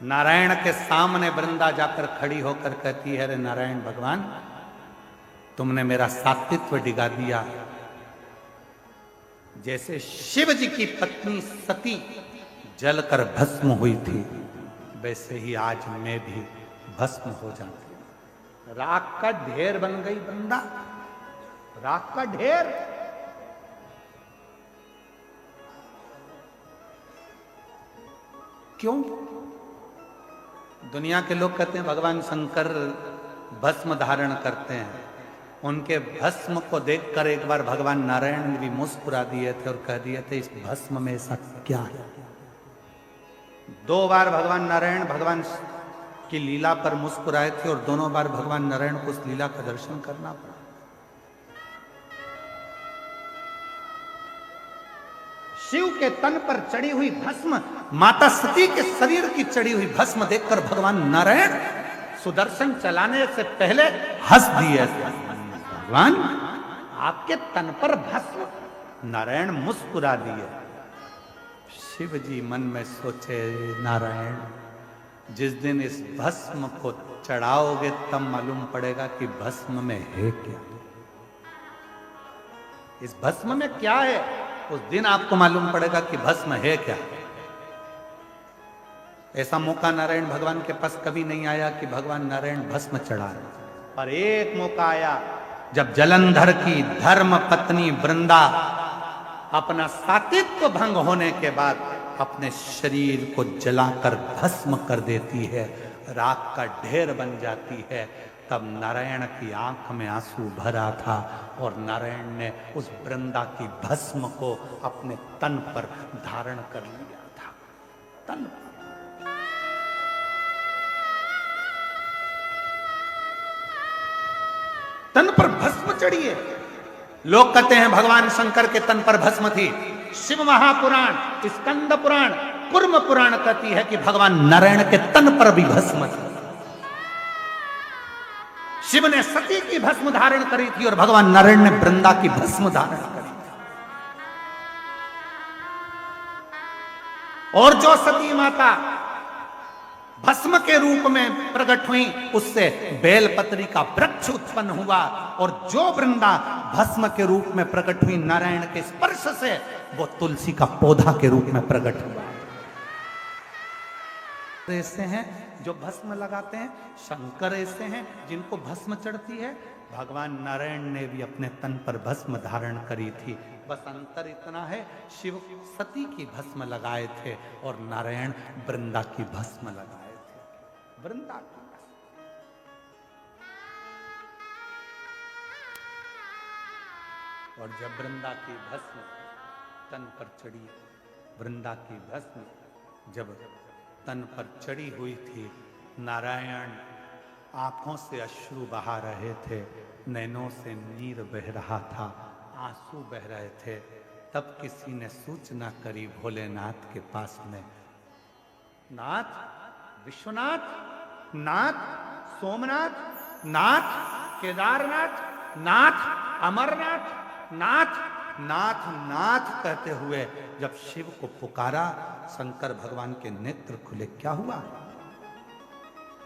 नारायण के सामने वृंदा जाकर खड़ी होकर कहती है, अरे नारायण भगवान, तुमने मेरा सातित्व डिगा दिया। जैसे शिव जी की पत्नी सती जलकर भस्म हुई थी, वैसे ही आज मैं भी भस्म हो जाती। राख का ढेर बन गई वृंदा, राख का ढेर। क्यों? दुनिया के लोग कहते हैं भगवान शंकर भस्म धारण करते हैं। उनके भस्म को देखकर एक बार भगवान नारायण ने भी मुस्कुरा दिए थे और कह दिए थे, इस भस्म में ऐसा क्या है? 2 बार भगवान नारायण भगवान की लीला पर मुस्कुराए थे और दोनों बार भगवान नारायण को उस लीला का दर्शन करना पड़ा। शिव के तन पर चढ़ी हुई भस्म, माता सती के शरीर की चढ़ी हुई भस्म देखकर भगवान नारायण सुदर्शन चलाने से पहले हंस दिए। भगवान, आपके तन पर भस्म। नारायण मुस्कुरा दिए। शिव जी मन में सोचे, नारायण, जिस दिन इस भस्म को चढ़ाओगे तब मालूम पड़ेगा कि भस्म में है क्या, इस भस्म में क्या है। उस दिन आपको मालूम पड़ेगा कि भस्म है क्या। ऐसा मौका नारायण भगवान के पास कभी नहीं आया कि भगवान नारायण भस्म चढ़ाए, पर एक मौका आया जब जलंधर की धर्म पत्नी वृंदा अपना सातित्व भंग होने के बाद अपने शरीर को जलाकर भस्म कर देती है, राख का ढेर बन जाती है। तब नारायण की आंख में आंसू भरा था और नारायण ने उस वृंदा की भस्म को अपने तन पर धारण कर लिया था। तन पर। तन पर भस्म चढ़ी है। लोग कहते हैं भगवान शंकर के तन पर भस्म थी। शिव महापुराण, स्कंद पुराण, कुर्म पुराण कहती है कि भगवान नारायण के तन पर भी भस्म थी। शिव ने सती की भस्म धारण करी थी और भगवान नारायण ने वृंदा की भस्म धारण करी थी। और जो सती माता भस्म के रूप में प्रकट हुई, उससे बेलपत्री का वृक्ष उत्पन्न हुआ, और जो वृंदा भस्म के रूप में प्रकट हुई नारायण के स्पर्श से, वो तुलसी का पौधा के रूप में प्रकट हुआ। ऐसे हैं जो भस्म लगाते हैं, शंकर ऐसे हैं जिनको भस्म चढ़ती है। भगवान नारायण ने भी अपने तन पर भस्म धारण करी थी। बस अंतर इतना है, शिव सती की भस्म लगाए थे और नारायण वृंदा की भस्म लगाए थे। वृंदा की और जब वृंदा की भस्म तन पर चढ़ी, वृंदा की भस्म जब तन पर चढ़ी हुई थी, नारायण आंखों से अश्रु बहा रहे थे, नैनों से नीर बह रहा था, आंसू बह रहे थे। तब किसी ने सूचना करी भोलेनाथ के पास में, नाथ, विश्वनाथ, नाथ, सोमनाथ, नाथ, केदारनाथ, नाथ, अमरनाथ, नाथ, नाथ, नाथ कहते हुए जब शिव को पुकारा, शंकर भगवान के नेत्र खुले। क्या हुआ?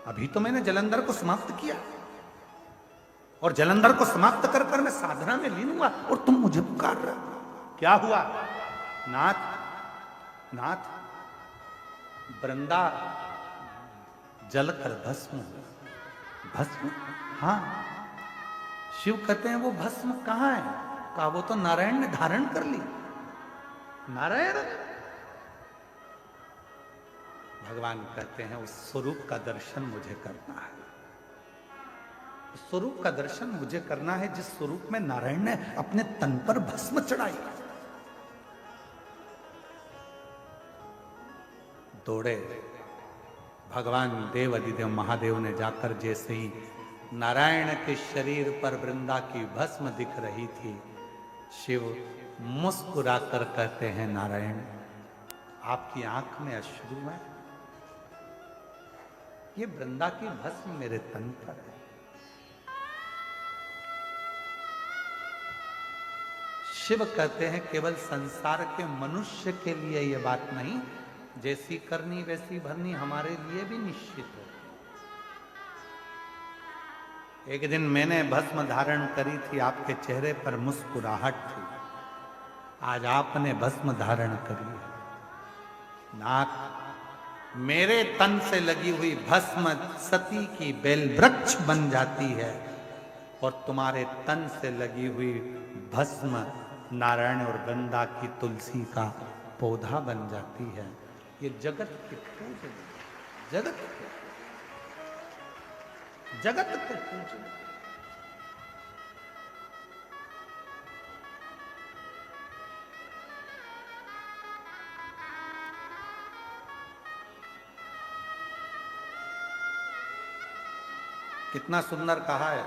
अभी तो मैंने जलंधर को समाप्त किया और जलंधर को समाप्त कर कर मैं साधना में लीन हुआ और तुम मुझे पुकार रहे हो। क्या हुआ? नाथ, नाथ, वृंदा जलकर भस्म, भस्म, हाँ। शिव कहते हैं वो भस्म कहां है? कहा वो तो नारायण ने धारण कर ली। नारायण? भगवान कहते हैं उस स्वरूप का दर्शन मुझे करना है, उस स्वरूप का दर्शन मुझे करना है जिस स्वरूप में नारायण ने अपने तन पर भस्म चढ़ाई। दौड़े भगवान देव अधिदेव महादेव ने जाकर जैसे ही नारायण के शरीर पर वृंदा की भस्म दिख रही थी, शिव मुस्कुराकर कहते हैं, नारायण आपकी आंख में अश्रु है, ये वृंदा की भस्म मेरे तन पर है। शिव कहते हैं केवल संसार के मनुष्य के लिए यह बात नहीं, जैसी करनी वैसी भरनी हमारे लिए भी निश्चित है। एक दिन मैंने भस्म धारण करी थी, आपके चेहरे पर मुस्कुराहट थी, आज आपने भस्म धारण करी है। नाक, मेरे तन से लगी हुई भस्म सती की बेल वृक्ष बन जाती है और तुम्हारे तन से लगी हुई भस्म नारायण और वृंदा की तुलसी का पौधा बन जाती है। ये जगत के पूजन, जगत के पूजन। कितना सुंदर कहा है।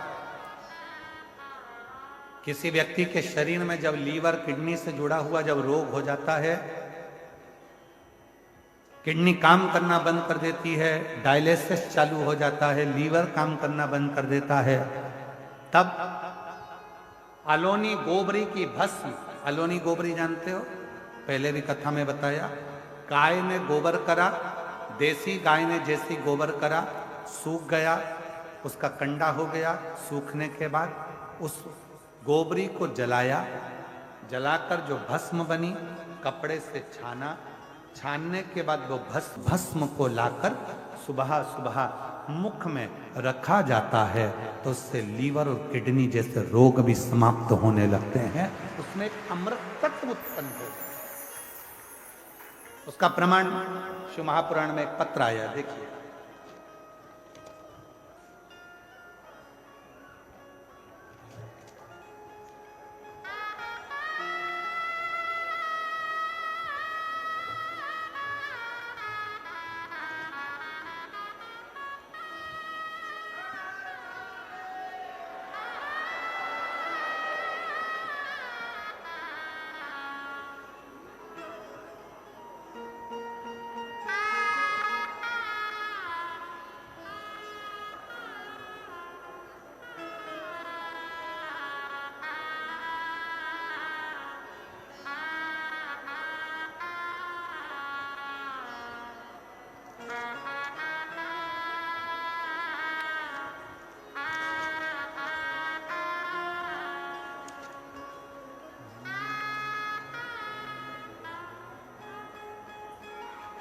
किसी व्यक्ति के शरीर में जब लीवर किडनी से जुड़ा हुआ जब रोग हो जाता है, किडनी काम करना बंद कर देती है, डायलिसिस चालू हो जाता है, लीवर काम करना बंद कर देता है, तब अलोनी गोबरी की भस्म, अलोनी गोबरी जानते हो, पहले भी कथा में बताया, गाय ने गोबर करा, देसी गाय ने जैसी गोबर करा, सूख गया, उसका कंडा हो गया, सूखने के बाद उस गोबरी को जलाया, जलाकर जो भस्म बनी कपड़े से छाना, छानने के बाद वो भस्म को लाकर सुबह सुबह मुख में रखा जाता है, तो उससे लीवर और किडनी जैसे रोग भी समाप्त होने लगते हैं। उसमें एक अमृत तत्व उत्पन्न हो, उसका प्रमाण शिव महापुराण में एक पत्र आया, देखिए।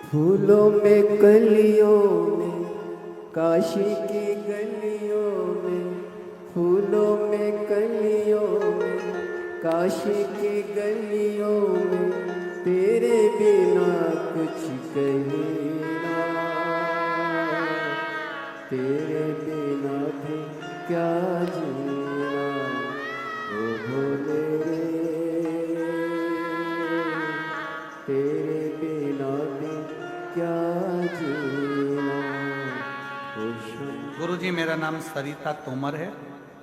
फूलों में कलियों में, काशी की गलियों में, फूलों में कलियों में काशी की गलियों में तेरे बिना कुछ कहे ना, तेरे बिना भी क्या जीना ओ भोले रे, तेरे बिना भी क्या जीना ओ शंकर। गुरुजी, मेरा नाम सरिता तोमर है।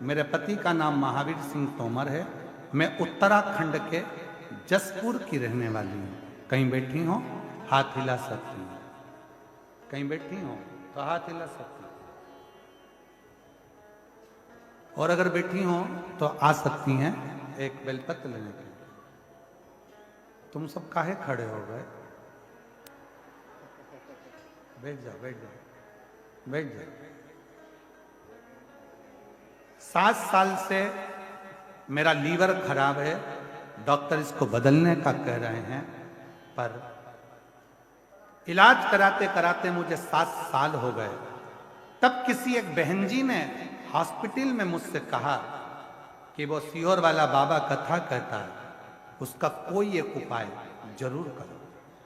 मेरे पति का नाम महावीर सिंह तोमर है। मैं उत्तराखंड के जसपुर की रहने वाली हूँ। कहीं बैठी हो हाथ हिला सकती हूँ, कहीं बैठी हो तो हाथ हिला सकती हूँ, और अगर बैठी हो तो आ सकती हैं एक बेलपत्र लेने के लिए। तुम सब काहे खड़े हो गए? बैठ जाओ, बैठ जाओ, बैठ जाओ। 7 साल से मेरा लीवर खराब है। डॉक्टर इसको बदलने का कह रहे हैं, पर इलाज कराते कराते मुझे 7 साल हो गए। तब किसी एक बहन जी ने हॉस्पिटल में मुझसे कहा कि वो सीहोर वाला बाबा कथा कहता है, उसका कोई एक उपाय जरूर करो।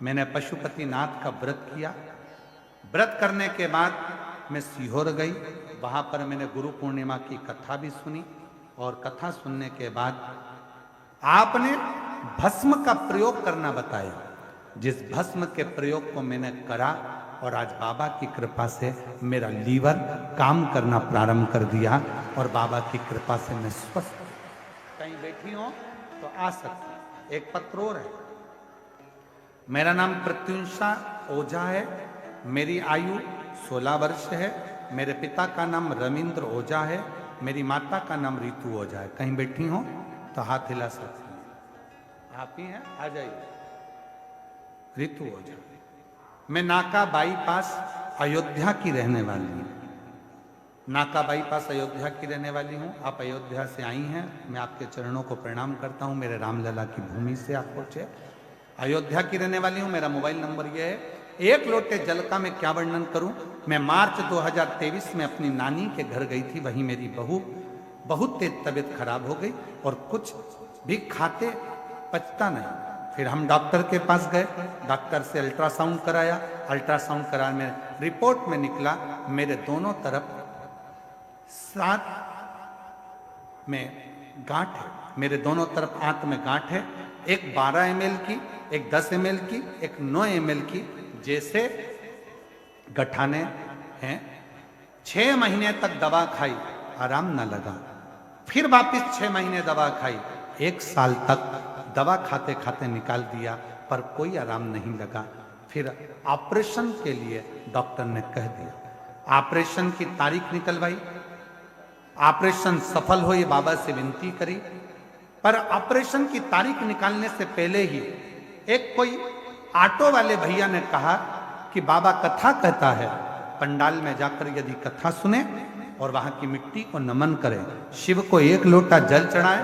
मैंने पशुपतिनाथ का व्रत किया। व्रत करने के बाद मैं सीहोर गई। वहां पर मैंने गुरु पूर्णिमा की कथा भी सुनी, और कथा सुनने के बाद आपने भस्म का प्रयोग करना बताया। जिस भस्म के प्रयोग को मैंने करा, और आज बाबा की कृपा से मेरा लीवर काम करना प्रारंभ कर दिया, और बाबा की कृपा से मैं स्वस्थ हूं। कहीं बैठी हो तो आ सकती। एक पत्र और है। मेरा नाम प्रत्युषा ओझा है। मेरी आयु 16 वर्ष है। मेरे पिता का नाम रविंद्र ओझा है। मेरी माता का नाम रितु ओझा है। कहीं बैठी हो तो हाथ हिला सकती हैं। आप ही हैं, आ जाइए। रितु ओझा। मैं नाका बाईपास अयोध्या की रहने वाली हूँ। नाका बाईपास अयोध्या की रहने वाली हूँ। आप अयोध्या से आई हैं, मैं आपके चरणों को प्रणाम करता हूँ। मेरे रामलला की भूमि से आप पहुंचे। अयोध्या की रहने वाली हूँ। मेरा मोबाइल नंबर यह है। एक लोटे जल का मैं क्या वर्णन करूं। मैं मार्च 2023 में अपनी नानी के घर गई थी। वहीं मेरी बहू बहुत तेज तबीयत खराब हो गई, और कुछ भी खाते पचता नहीं। फिर हम डॉक्टर के पास गए। डॉक्टर से अल्ट्रासाउंड कराया। अल्ट्रासाउंड कराने में रिपोर्ट में निकला मेरे दोनों तरफ 7 में गांठ है। मेरे दोनों तरफ आंत में गांठ है। एक 12 ml की, एक 10 ml की, एक 9 ml की, जैसे गठाने हैं। 6 महीने तक दवा खाई, आराम न लगा। फिर वापस 6 महीने दवा खाई। 1 साल तक दवा खाते खाते निकाल दिया, पर कोई आराम नहीं लगा। फिर ऑपरेशन के लिए डॉक्टर ने कह दिया। ऑपरेशन की तारीख निकलवाई। ऑपरेशन सफल हो ये बाबा से विनती करी, पर ऑपरेशन की तारीख निकालने से पहले ही एक कोई ऑटो वाले भैया ने कहा कि बाबा कथा कहता है, पंडाल में जाकर यदि कथा सुने और वहां की मिट्टी को नमन करें, शिव को 1 लोटा जल चढ़ाए,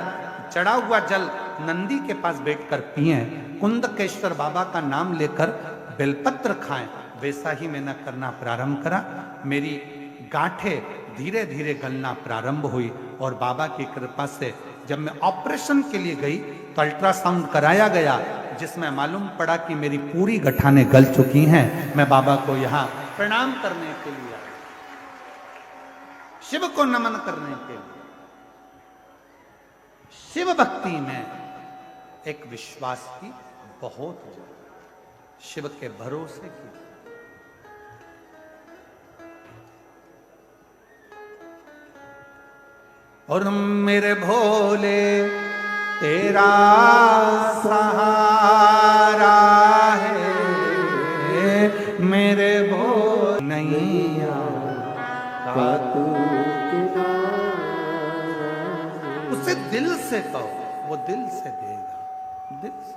चढ़ा हुआ जल नंदी के पास बैठकर पिए, कुंदकेश्वर बाबा का नाम लेकर बेलपत्र खाएं, वैसा ही मैंने करना प्रारंभ करा। मेरी गांठें धीरे धीरे गलना प्रारंभ हुई, और बाबा की कृपा से जब मैं ऑपरेशन के लिए गई तो अल्ट्रासाउंड कराया गया, जिसमें मालूम पड़ा कि मेरी पूरी गठाने गल चुकी हैं। मैं बाबा को यहाँ प्रणाम करने के लिए आया, शिव को नमन करने के लिए। शिव भक्ति में एक विश्वास की बहुत जरूरत, शिव के भरोसे की। और मेरे भोले तेरा सहारा है, मेरे भोले नैया का तू उसे दिल से कहो, वो दिल से देगा। दिल से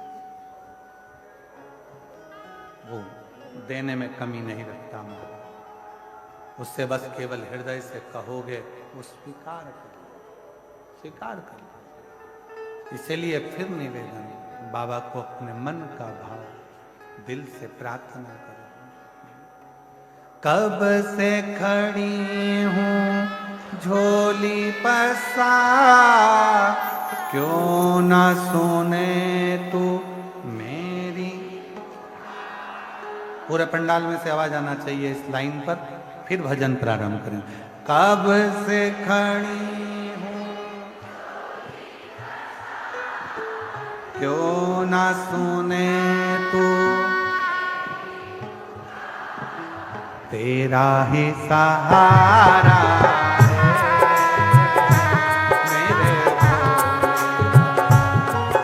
वो देने में कमी नहीं रखता। उससे बस केवल हृदय से कहोगे, वो स्वीकार कर, स्वीकार कर। इसलिए फिर निवेदन, बाबा को अपने मन का भाव दिल से प्रार्थना करो। कब से खड़ी हूँ झोली झोली पसार, क्यों न सुने तू मेरी। पूरे पंडाल में से आवाज आना चाहिए इस लाइन पर, फिर भजन प्रारंभ करें। कब से खड़ी हूँ, क्यों न सुने तू, तेरा ही सहारा है मेरे भोले,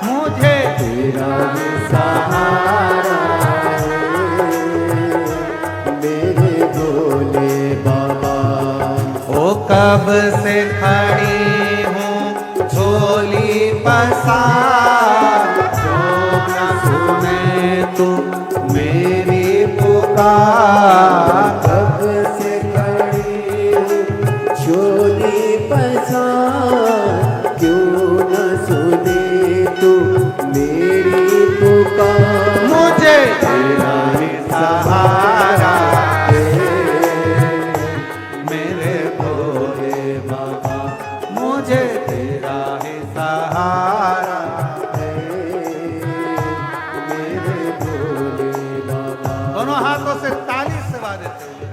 मुझे तेरा ही सहारा है मेरे भोले बाबा। ओ कब से खड़ी हूँ झोली पसार, क्यों न सुने तू मेरी पुकार। कब से खड़ी हूँ झोली पसार, क्यों न सुने तू मेरी पुकार। मुझे तेरा ही सहारा है मेरे भोले बाबा, मुझे तेरा ही सहारा है मेरे भोले बाबा। दोनों हाथों से ताली से देते हुए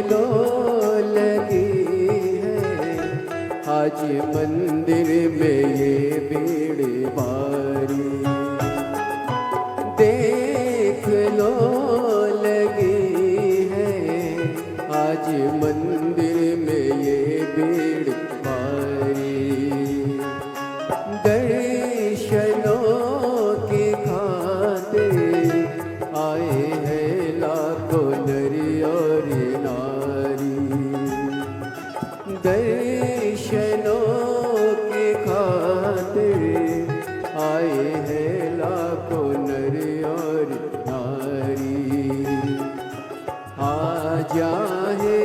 लो लगी है आज मंदिर में ये भीड़ भारी। देख लो लगी है आज मंदिर में ये भीड़ भारी। दर्शनों की खातिर आए हैं लाखों नर और नारी। दर्शनों की खातिर आए हैं लाखों नर और नारी। आ जाए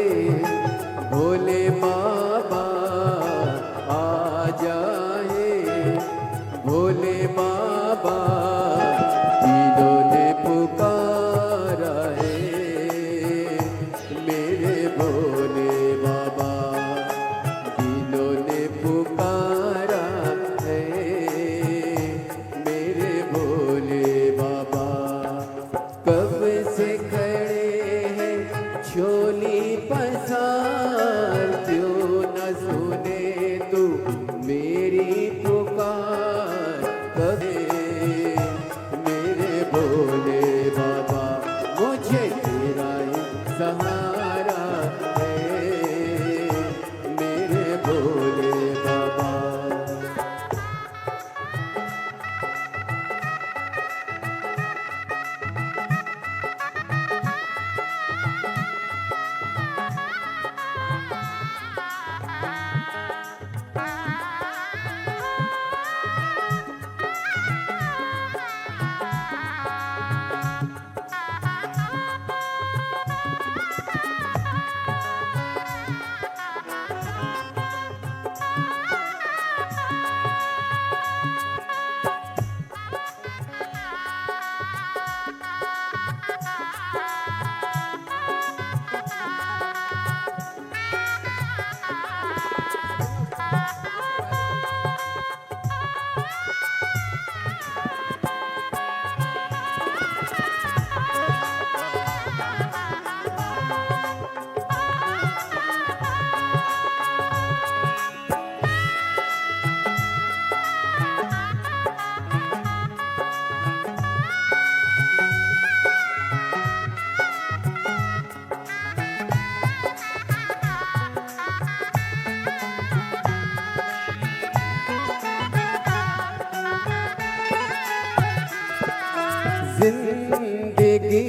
जिंदगी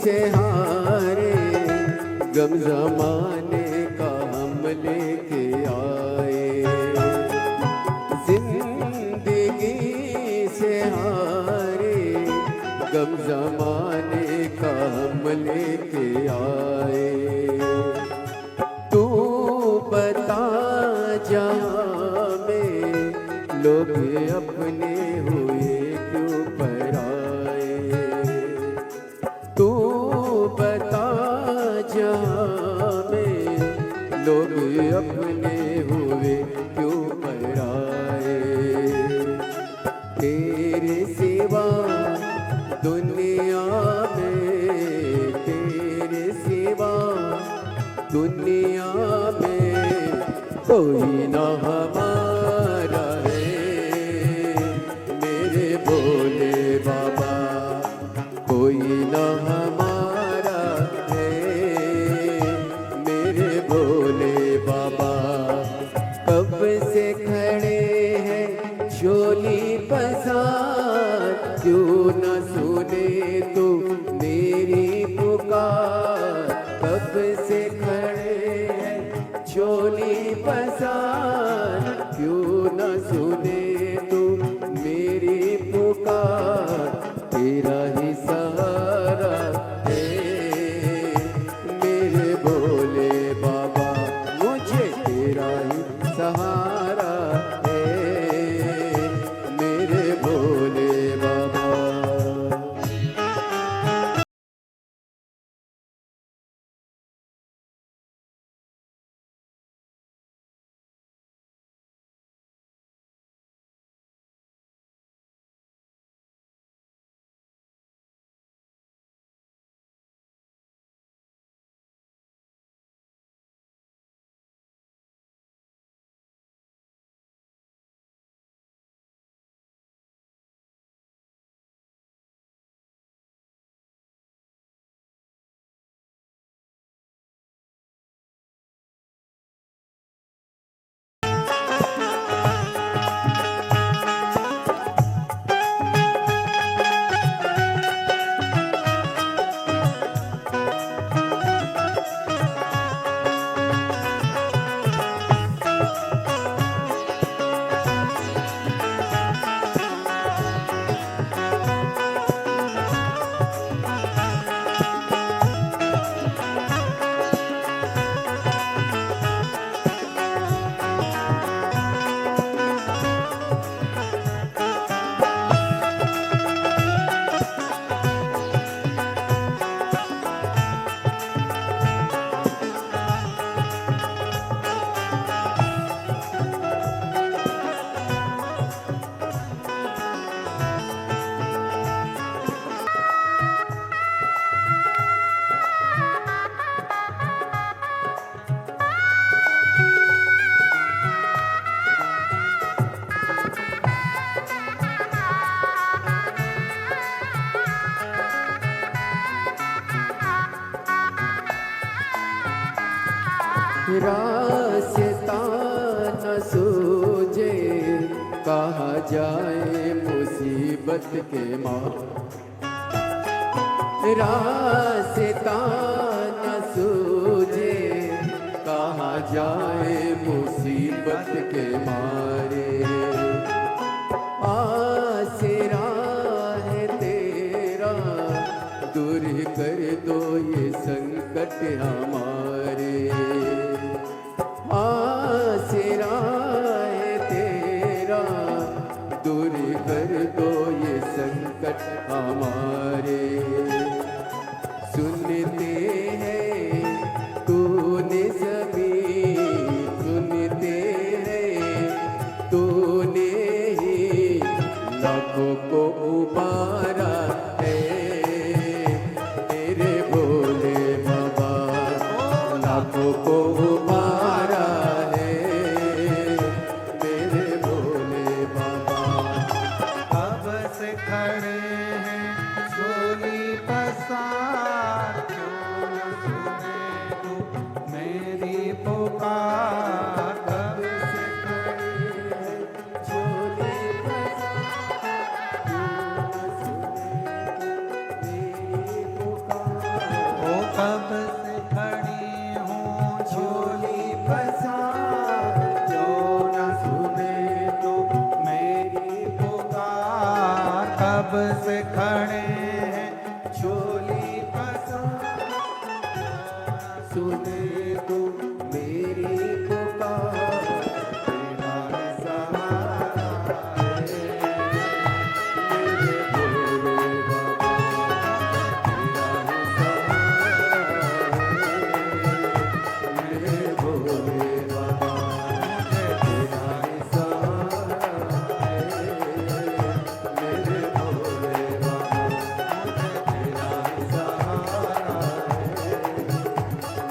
से हारे गम जमाने का हम लेके आए। जिंदगी से हारे गम जमाने का हम लेके आए। तू बता जहाँ में लोग अपने हुए क्यों पराए। तू बता जहाँ में लोग अपने हुए क्यों पराए। तेरे सिवा दुनिया में, तेरे सिवा दुनिया में कोई ना हमारा है मेरे भोले बाबा। कोई ना हमारा है मेरे भोले बाबा। कब से खड़े हैं झोली पसार, क्यों न सुने तो मेरी पुकार। कब से खड़े हैं झोली पसार, क्यों न सुने तो मेरी पुकार। तेरा ही सहारा है मेरे भोले बाबा। मुझे तेरा ही सहारा है मेरे भोले बाबा। रास्ता न सूझे कहाँ जाए मुसीबत के माँ। रास्ता न सूझे कहाँ जाए मुसीबत के मारे। आसरा है तेरा दूर कर दो ये संकट हमारे। आसरा है तेरा दूर कर दो ये संकट हमारे। सुनते हैं तूने सभी, सुनते हैं तूने ही लाखों को उबारा है तेरे भोले बाबा। लाखों को उबारा है मेरे भोले बाबा। कब से खड़े हैं झोली खड़े हैं झोली पसार, सुने तू मेरी पुकार, तेरा ही सहारा है मेरे भोले बाबा, तेरा ही सहारा है मेरे भोले बाबा, तेरा ही सहारा है मेरे भोले बाबा, तेरा ही सहारा है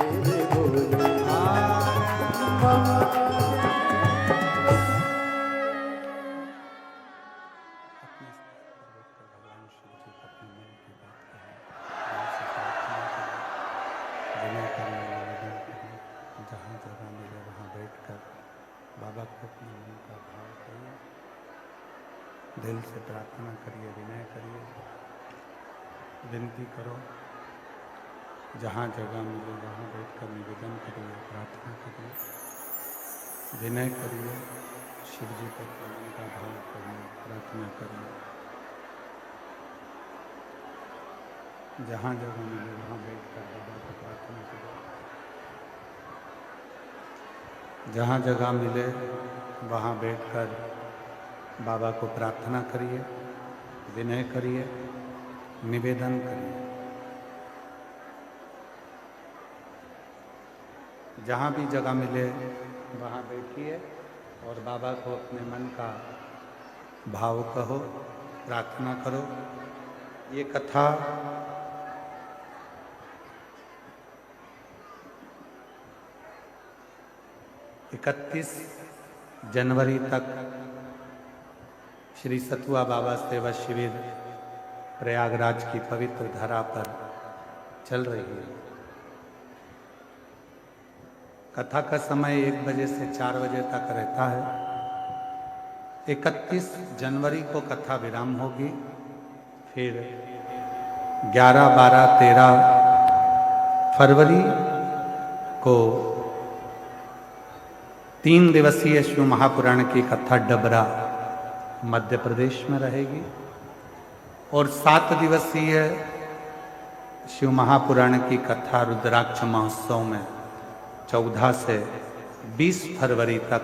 मेरे भोले बाबा। अपने स्तर पर बैठकर भगवान शिव जी को अपने मन की बात कहें, दिल से प्रार्थना करें, विनय करें, निवेदन करें। जहाँ जगह मिले वहाँ बैठकर बाबा को अपने मन का भाव करिए, दिल से प्रार्थना करिए, विनय करिए, विनती करो। जहाँ जगह मिले वहाँ बैठकर निवेदन करिए, प्रार्थना करिए, विनय करिए, शिव जी को अपने मन का भाव करिए, प्रार्थना करिए। जहाँ जगह मिले वहाँ बैठकर बाबा को प्रार्थना करिए। जहाँ जगह मिले वहाँ बैठकर बाबा को प्रार्थना करिए, विनय करिए, निवेदन करिए। जहाँ भी जगह मिले वहाँ बैठिए और बाबा को अपने मन का भाव कहो, प्रार्थना करो। ये कथा 31 जनवरी तक श्री सतुआ बाबा सेवा शिविर प्रयागराज की पवित्र धरा पर चल रही है। कथा का समय 1 बजे से 4 बजे तक रहता है। 31 जनवरी को कथा विराम होगी, फिर 11, 12, 13 फरवरी को 3 दिवसीय शिव महापुराण की कथा डबरा मध्य प्रदेश में रहेगी और 7 दिवसीय शिव महापुराण की कथा रुद्राक्ष महोत्सव में 14 से 20 फरवरी तक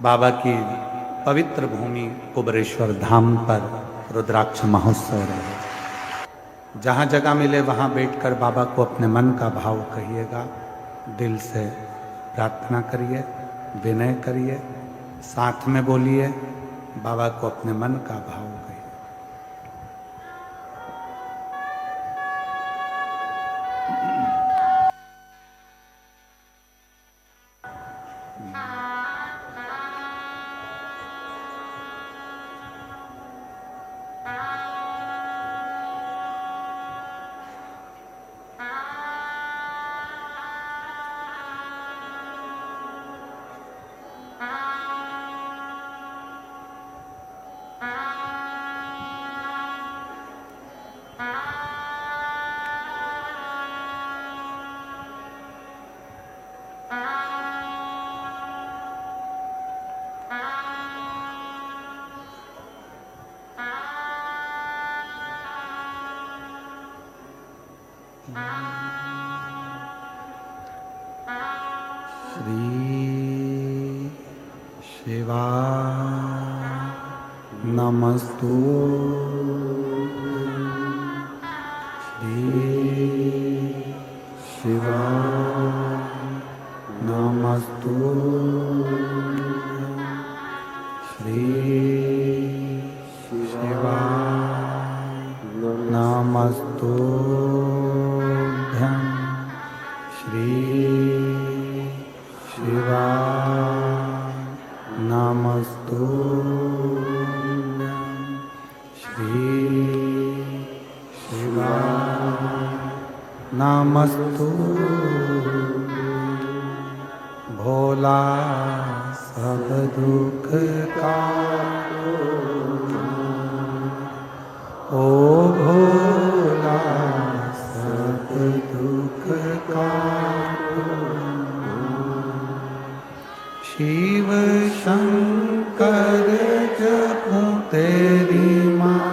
बाबा की पवित्र भूमि कुबरेश्वर धाम पर रुद्राक्ष महोत्सव रहेगा। जहाँ जगह मिले वहाँ बैठकर बाबा को अपने मन का भाव कहिएगा, दिल से प्रार्थना करिए, विनय करिए, साथ में बोलिए, बाबा को अपने मन का भाव कहिए। श्री शिवाय नमस्तु, श्री शिवाय नमस्तु, श्री शिवाय नमस्तुभ्यं, श्री शिवाय नमस्तुभ्यं, श्री शिवाय नमस्तुभ्यं। भोला सब दुख का ओ भोला सब दुख का शिव शंकर जपूं तेरी माँ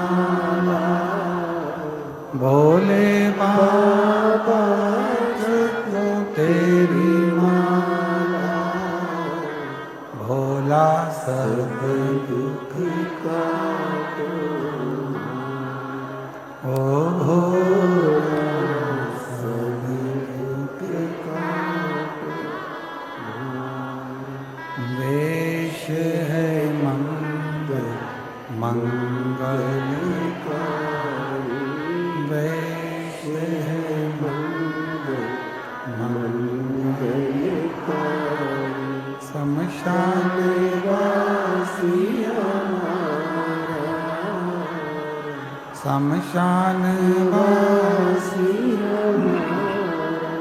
शमशान वासी हमारा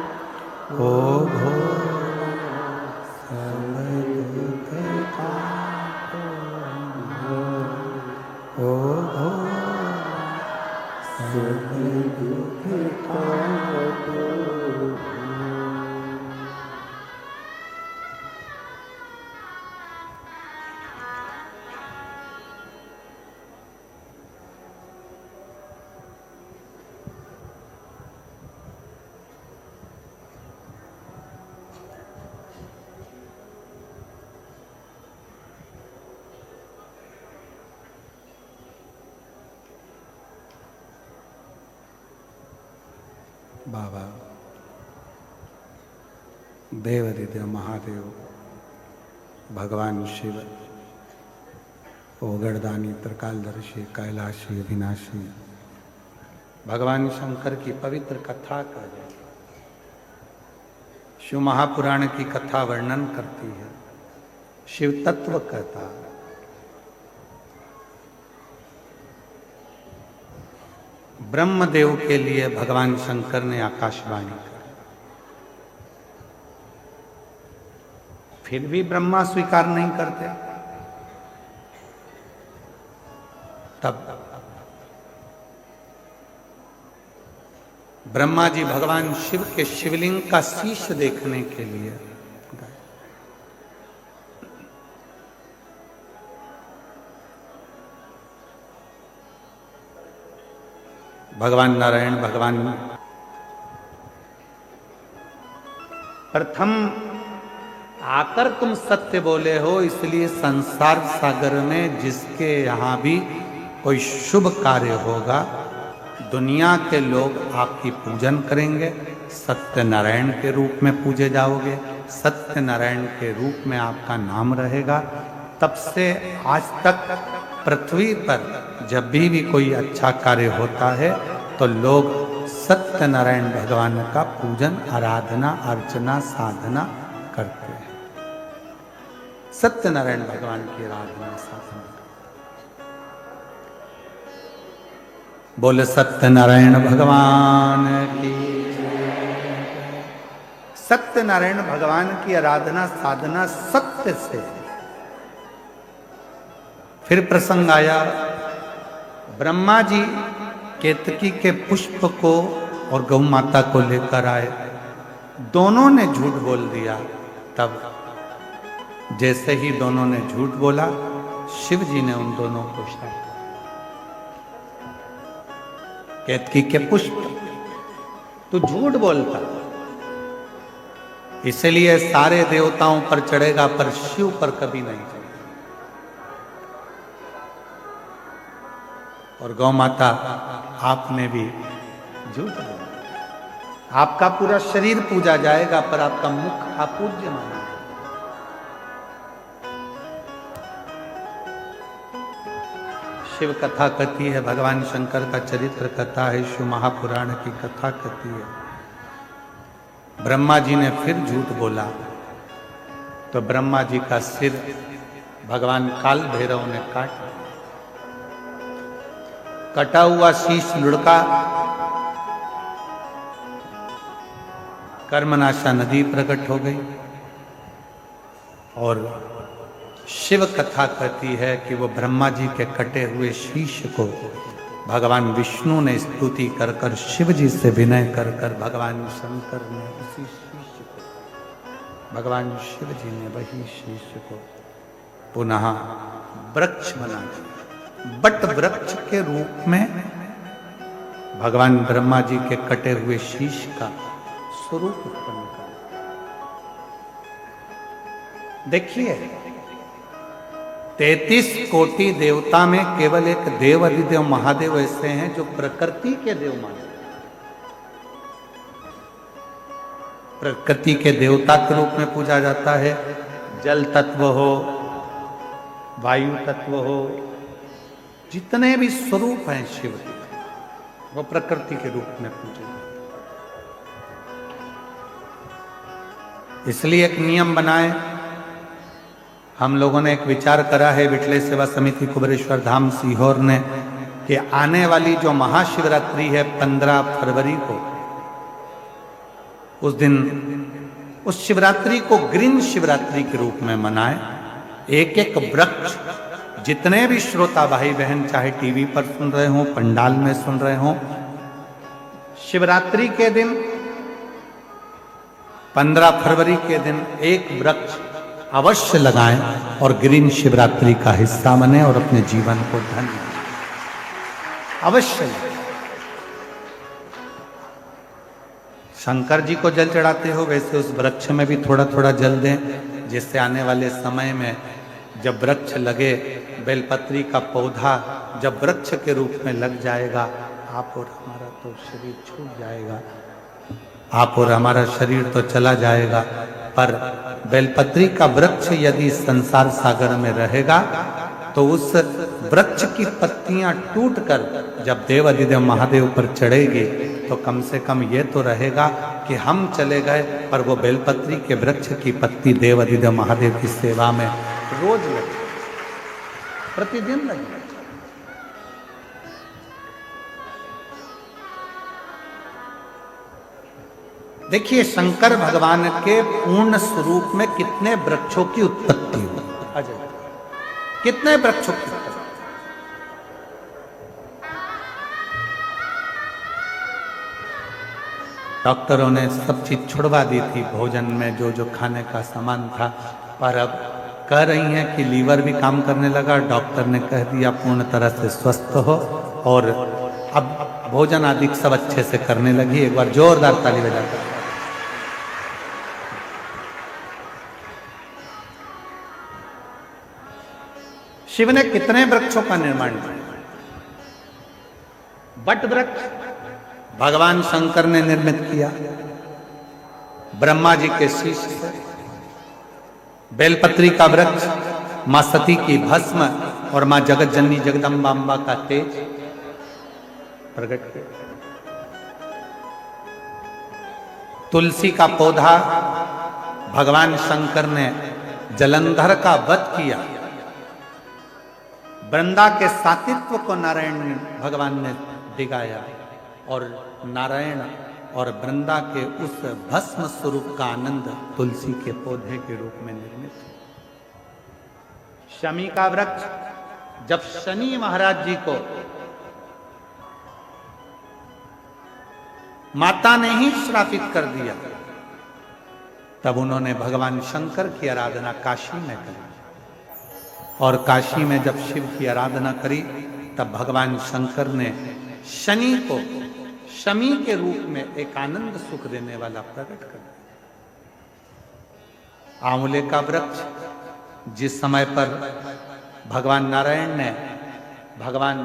ओ भोला सब दुख काटो ओ भोला सब दुख काटो। बाबा देवादिदेव महादेव भगवान शिव ओगरदानी त्रिकालदर्शी कैलाशी अविनाशी भगवान शंकर की पवित्र कथा कर शिव महापुराण की कथा वर्णन करती है। शिव तत्व कहता ब्रह्मदेव के लिए भगवान शंकर ने आकाशवाणी करी, फिर भी ब्रह्मा स्वीकार नहीं करते। तब ब्रह्मा जी भगवान शिव के शिवलिंग का शीश देखने के लिए गए। भगवान नारायण भगवान प्रथम आकर तुम सत्य बोले हो, इसलिए संसार सागर में जिसके यहां भी कोई शुभ कार्य होगा दुनिया के लोग आपकी पूजन करेंगे, सत्यनारायण के रूप में पूजे जाओगे, सत्यनारायण के रूप में आपका नाम रहेगा। तब से आज तक पृथ्वी पर जब भी कोई अच्छा कार्य होता है तो लोग सत्यनारायण भगवान का पूजन आराधना अर्चना साधना करते हैं। सत्यनारायण भगवान की आराधना साधना बोले सत्यनारायण भगवान की। सत्यनारायण भगवान की आराधना साधना सत्य से। फिर प्रसंग आया, ब्रह्मा जी केतकी के पुष्प को और गौ माता को लेकर आए, दोनों ने झूठ बोल दिया। तब जैसे ही दोनों ने झूठ बोला, शिव जी ने उन दोनों को श्राप। केतकी के पुष्प तू झूठ बोलता, इसलिए सारे देवताओं पर चढ़ेगा पर शिव पर कभी नहीं चढ़ेगा। और गौ माता आपने भी झूठ बोला, आपका पूरा शरीर पूजा जाएगा पर आपका मुख अपूज्य माना। शिव कथा कहती है, भगवान शंकर का चरित्र कथा है, शिव महापुराण की कथा कहती है। ब्रह्मा जी ने फिर झूठ बोला तो ब्रह्मा जी का सिर भगवान काल भैरव ने काटा। कटा हुआ शीश लुढ़का कर्मनाशा नदी प्रकट हो गई। और शिव कथा कहती है कि वो ब्रह्मा जी के कटे हुए शीश को भगवान विष्णु ने स्तुति कर कर शिव जी से विनय कर कर भगवान शंकर ने उसी शीश को, भगवान शिव जी ने वही शीश को पुनः वृक्ष बना दिया। बट वृक्ष के रूप में भगवान ब्रह्मा जी के कटे हुए शीश का स्वरूप उत्पन्न कर। देखिए 33 कोटि देवता में केवल एक देव अधिदेव महादेव ऐसे हैं जो प्रकृति के देव माने। प्रकृति के देवता के रूप में पूजा जाता है। जल तत्व हो, वायु तत्व हो, जितने भी स्वरूप हैं शिव के वो प्रकृति के रूप में पूजे जाते हैं। इसलिए एक नियम बनाए, हम लोगों ने एक विचार करा है, विठले सेवा समिति कुबेरेश्वर धाम सीहोर ने कि आने वाली जो महाशिवरात्रि है 15 फरवरी को, उस दिन उस शिवरात्रि को ग्रीन शिवरात्रि के रूप में मनाएं। एक एक वृक्ष, जितने भी श्रोता भाई बहन चाहे टीवी पर सुन रहे हो, पंडाल में सुन रहे हो, शिवरात्रि के दिन 15 फरवरी के दिन एक वृक्ष अवश्य लगाएं और ग्रीन शिवरात्रि का हिस्सा बने और अपने जीवन को धन्य अवश्य। शंकर जी को जल चढ़ाते हो, वैसे उस वृक्ष में भी थोड़ा थोड़ा जल दें, जिससे आने वाले समय में जब वृक्ष लगे, बेलपत्री का पौधा जब वृक्ष के रूप में लग जाएगा, आप और हमारा तो शरीर छूट जाएगा, आप और हमारा शरीर तो चला जाएगा, पर बेलपत्री का वृक्ष यदि संसार सागर में रहेगा तो उस वृक्ष की पत्तियां टूटकर जब देव अधिदेव महादेव पर चढ़ेगी तो कम से कम ये तो रहेगा कि हम चले गए, पर वो बेलपत्री के वृक्ष की पत्ती देव अधिदेव महादेव की सेवा में रोज लगे, प्रतिदिन लगे। देखिए शंकर भगवान के पूर्ण स्वरूप में कितने वृक्षों की उत्पत्ति हुई, अजय कितने वृक्षों की उत्पत्ति। डॉक्टरों ने सब चीज छुड़वा दी थी, भोजन में जो जो खाने का सामान था, पर अब कह रही हैं कि लीवर भी काम करने लगा। डॉक्टर ने कह दिया पूर्ण तरह से स्वस्थ हो और अब भोजन आदि सब अच्छे से करने लगी। एक बार जोरदार ताली बजाकर। शिव ने कितने वृक्षों का निर्माण किया। बट वृक्ष भगवान शंकर ने निर्मित किया ब्रह्मा जी के शीश से। बेलपत्री का वृक्ष मां सती की भस्म और मां जगत जननी जगदम्बा का तेज प्रकट किया। तुलसी का पौधा भगवान शंकर ने जलंधर का वध किया। वृंदा के सातित्व को नारायण भगवान ने दिखाया और नारायण और वृंदा के उस भस्म स्वरूप का आनंद तुलसी के पौधे के रूप में निर्मित है। शमी का वृक्ष जब शनि महाराज जी को माता ने ही श्रापित कर दिया, तब उन्होंने भगवान शंकर की आराधना काशी में करी और काशी में जब शिव की आराधना करी तब भगवान शंकर ने शनि को शमी के रूप में एक आनंद सुख देने वाला प्रकट कर दिया। आंवले का वृक्ष जिस समय पर भगवान नारायण ने भगवान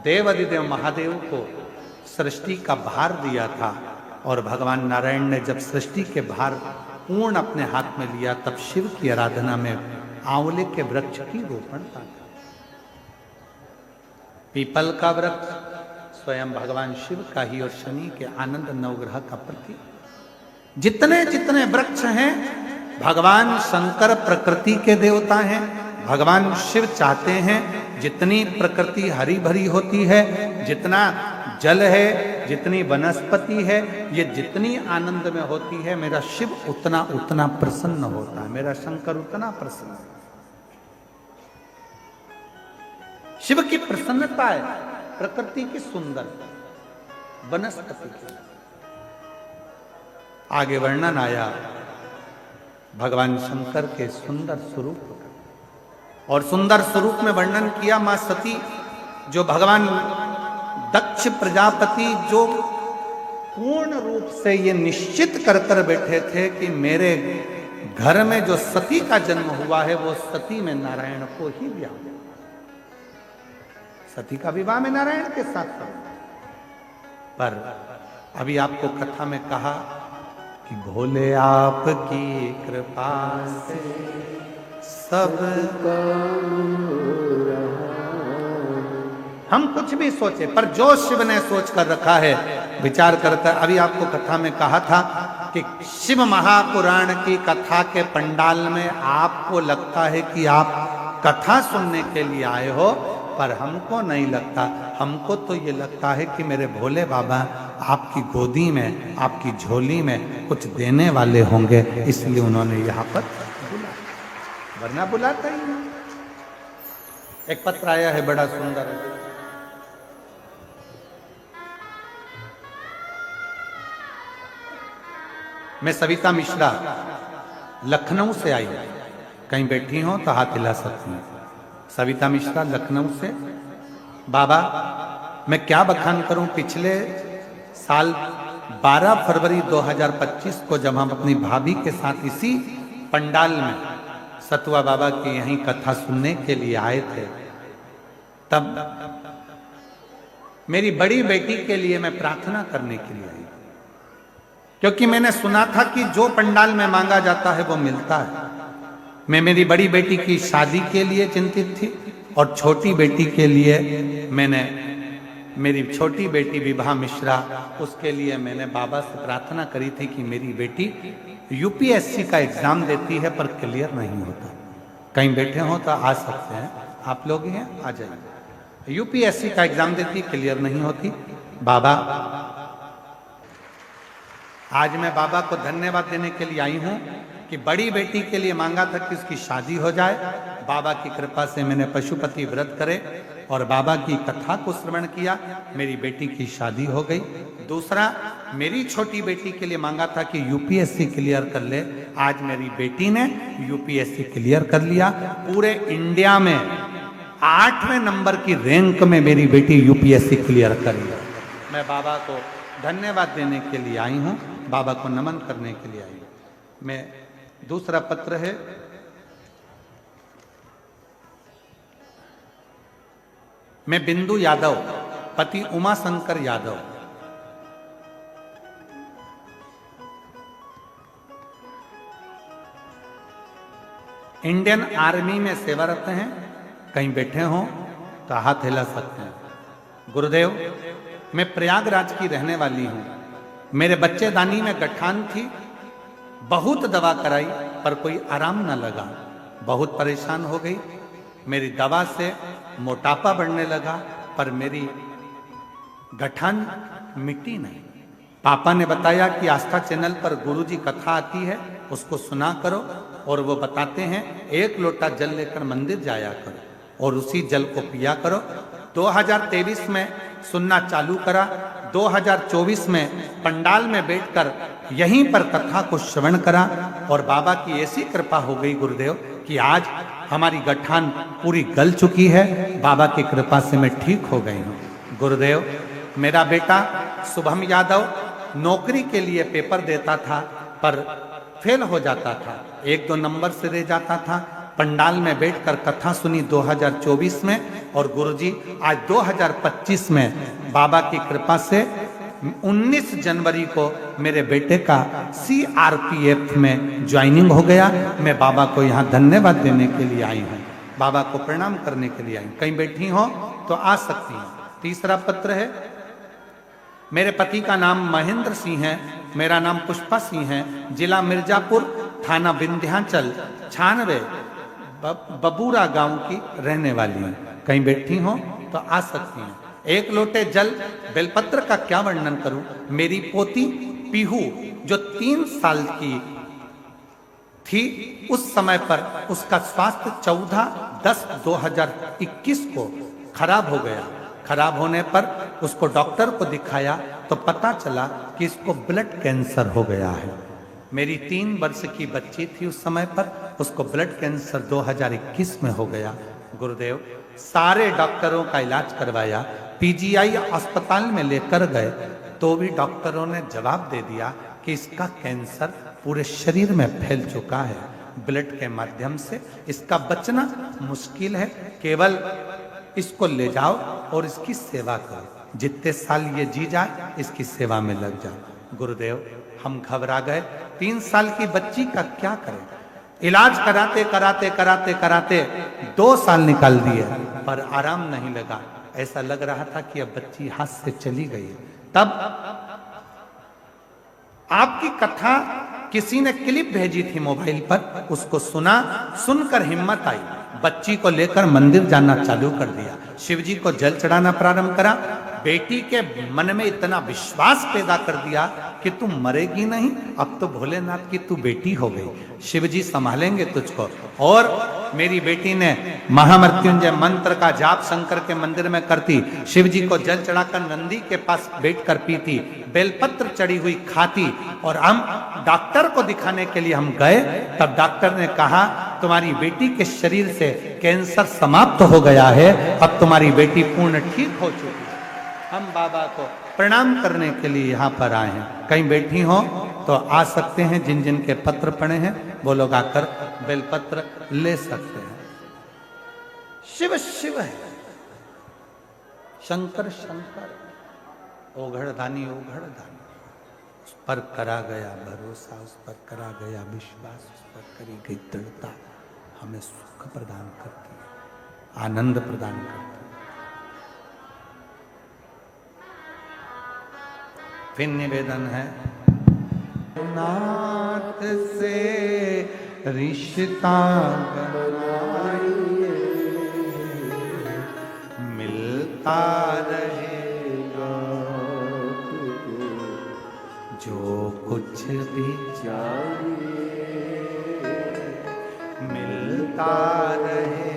देव अधिदेव महादेव को सृष्टि का भार दिया था और भगवान नारायण ने जब सृष्टि के भार पूर्ण अपने हाथ में लिया, तब शिव की आराधना में आंवले के वृक्ष की रोपण था। पीपल का वृक्ष स्वयं भगवान शिव का ही और शनि के आनंद नवग्रह का प्रतीक। जितने जितने वृक्ष हैं भगवान शंकर प्रकृति के देवता हैं। भगवान शिव चाहते हैं जितनी प्रकृति हरी भरी होती है, जितना जल है, जितनी वनस्पति है, ये जितनी आनंद में होती है, मेरा शिव उतना उतना प्रसन्न होता है, मेरा शंकर उतना प्रसन्न है। शिव की प्रसन्नता है प्रकृति की सुंदर वनस्पति की। आगे वर्णन आया भगवान शंकर के सुंदर स्वरूप का, और सुंदर स्वरूप में वर्णन किया मां सती, जो भगवान दक्ष प्रजापति जो पूर्ण रूप से ये निश्चित कर कर बैठे थे कि मेरे घर में जो सती का जन्म हुआ है वो सती में नारायण को ही ब्याह। सती का विवाह में नारायण के साथ था। पर अभी आपको कथा में कहा कि भोले आपकी कृपा से सब हम कुछ भी सोचे, पर जो शिव ने सोच कर रखा है विचार करकर। अभी आपको कथा में कहा था कि शिव महापुराण की कथा के पंडाल में आपको लगता है कि आप कथा सुनने के लिए आए हो, पर हमको नहीं लगता। हमको तो ये लगता है कि मेरे भोले बाबा आपकी गोदी में, आपकी झोली में कुछ देने वाले होंगे, इसलिए उन्होंने यहाँ पर बुलाया, वरना बुलाता ही नहीं। एक पत्र आया है, बड़ा सुंदर है। मैं सविता मिश्रा लखनऊ से आई, कहीं बैठी हो तो हाथ हिला सकती हूँ। सविता मिश्रा लखनऊ से। बाबा मैं क्या बखान करूं, पिछले साल 12 फरवरी 2025 को जब हम अपनी भाभी के साथ इसी पंडाल में सतुआ बाबा की यहीं कथा सुनने के लिए आए थे, तब मेरी बड़ी बेटी के लिए मैं प्रार्थना करने के लिए आई, क्योंकि मैंने सुना था कि जो पंडाल में मांगा जाता है वो मिलता है। मैं मेरी बड़ी बेटी की शादी के लिए चिंतित थी और छोटी बेटी के लिए मैंने, मेरी छोटी बेटी विभा मिश्रा, उसके लिए मैंने बाबा से प्रार्थना करी थी कि मेरी बेटी यूपीएससी का एग्जाम देती है पर क्लियर नहीं होता। कहीं बैठे हो तो आ सकते हैं, आप लोग ही हैं, आ जाइए। यूपीएससी का एग्जाम देती, क्लियर नहीं होती। बाबा आज मैं बाबा को धन्यवाद देने के लिए आई हूं कि बड़ी बेटी के लिए मांगा था कि उसकी शादी हो जाए। बाबा की कृपा से मैंने पशुपति व्रत करे और बाबा की कथा को श्रवण किया, मेरी बेटी की शादी हो गई। दूसरा, मेरी छोटी बेटी के लिए मांगा था कि यूपीएससी क्लियर कर ले, आज मेरी बेटी ने यूपीएससी क्लियर कर लिया। पूरे इंडिया में 8वें नंबर की रैंक में मेरी बेटी यूपीएससी क्लियर कर लिया। मैं बाबा को धन्यवाद देने के लिए आई हूं, बाबा को नमन करने के लिए आई हूं। मैं दूसरा पत्र है, मैं बिंदु यादव, पति उमा शंकर यादव। इंडियन आर्मी में सेवारत हैं, कहीं बैठे हो तो हाथ हिला सकते हैं। गुरुदेव मैं प्रयागराज की रहने वाली हूं, मेरे बच्चेदानी में गठान थी, बहुत दवा कराई पर कोई आराम न लगा, बहुत परेशान हो गई। मेरी दवा से मोटापा बढ़ने लगा पर मेरी गठान मिटी नहीं। पापा ने बताया कि आस्था चैनल पर गुरुजी कथा आती है, उसको सुना करो, और वो बताते हैं 1 लोटा जल लेकर मंदिर जाया करो और उसी जल को पिया करो। 2023 में सुनना चालू करा, 2024 में पंडाल में बैठकर यहीं पर कथा को श्रवण करा और बाबा की ऐसी कृपा हो गई गुरुदेव कि आज हमारी गठान पूरी गल चुकी है। बाबा की कृपा से मैं ठीक हो गई हूँ। गुरुदेव मेरा बेटा शुभम यादव नौकरी के लिए पेपर देता था पर फेल हो जाता था, 1-2 नंबर से रह जाता था। पंडाल में बैठकर कथा सुनी 2024 में और गुरुजी आज 2025 में बाबा की कृपा से 19 जनवरी को मेरे बेटे का CRPF में ज्वाइनिंग हो गया। मैं बाबा को यहाँ धन्यवाद देने के लिए आई हूँ, बाबा को प्रणाम करने के लिए आई हूँ। कहीं बैठी हो तो आ सकती हैं। तीसरा पत्र है, मेरे पति का नाम महेंद्र सिंह है, मेरा नाम पुष्पा सिंह है, जिला मिर्जापुर, थाना विंध्याचल, 96 बबूरा गांव की रहने वाली हैं। कहीं बैठी हो तो आ सकती हैं। 1 लोटे जल बेलपत्र का क्या वर्णन करूं। मेरी पोती पीहू जो 3 साल की थी, उस समय पर उसका स्वास्थ्य 14/10/2021 को खराब हो गया। खराब होने पर उसको डॉक्टर को दिखाया तो पता चला कि इसको ब्लड कैंसर हो गया है। मेरी 3 वर्ष की बच्ची थी उस समय पर, उसको ब्लड कैंसर 2021 में हो गया। गुरुदेव सारे डॉक्टरों का इलाज करवाया, PGI अस्पताल में लेकर गए तो भी डॉक्टरों ने जवाब दे दिया कि इसका कैंसर पूरे शरीर में फैल चुका है, ब्लड के माध्यम से इसका बचना मुश्किल है। केवल इसको ले जाओ और इसकी सेवा करो, जितने साल ये जी जाए इसकी सेवा में लग जाओ। गुरुदेव हम घबरा गए, 3 साल की बच्ची का क्या करें। इलाज कराते कराते कराते कराते 2 साल निकाल दिए पर आराम नहीं लगा। ऐसा लग रहा था कि अब बच्ची हाथ से चली गई। तब आपकी कथा किसी ने क्लिप भेजी थी मोबाइल पर, उसको सुना, सुनकर हिम्मत आई, बच्ची को लेकर मंदिर जाना चालू कर दिया। शिव जी को जल चढ़ाना प्रारंभ करा। बेटी के मन में इतना विश्वास पैदा कर दिया कि तू मरेगी नहीं, अब तो भोलेनाथ की तू बेटी हो गई, शिव जी संभालेंगे तुझको। और मेरी बेटी ने महामृत्युंजय मंत्र का जाप शंकर के मंदिर में करती, शिव जी को जल चढ़ाकर नंदी के पास बैठकर पीती, बेलपत्र चढ़ी हुई खाती। और हम डॉक्टर को दिखाने के लिए हम गए, तब डॉक्टर ने कहा तुम्हारी बेटी के शरीर से कैंसर समाप्त हो गया है, अब तुम्हारी बेटी पूर्ण ठीक हो चुकी है। हम बाबा को प्रणाम करने के लिए यहाँ पर आए हैं। कहीं बैठी हो तो आ सकते हैं, जिन जिन के पत्र पड़े हैं वो लोग आकर बेलपत्र ले सकते हैं। शिव शिव है, शंकर शंकर, ओघड़दानी ओघड़दानी। उस पर करा गया भरोसा, उस पर करा गया विश्वास, उस पर करी गई दृढ़ता हमें सुख प्रदान करती है, आनंद प्रदान करती है। फिर निवेदन है, नाथ से रिश्ता बनाइए, मिलता रहेगा जो कुछ भी चाहिए, मिलता रहे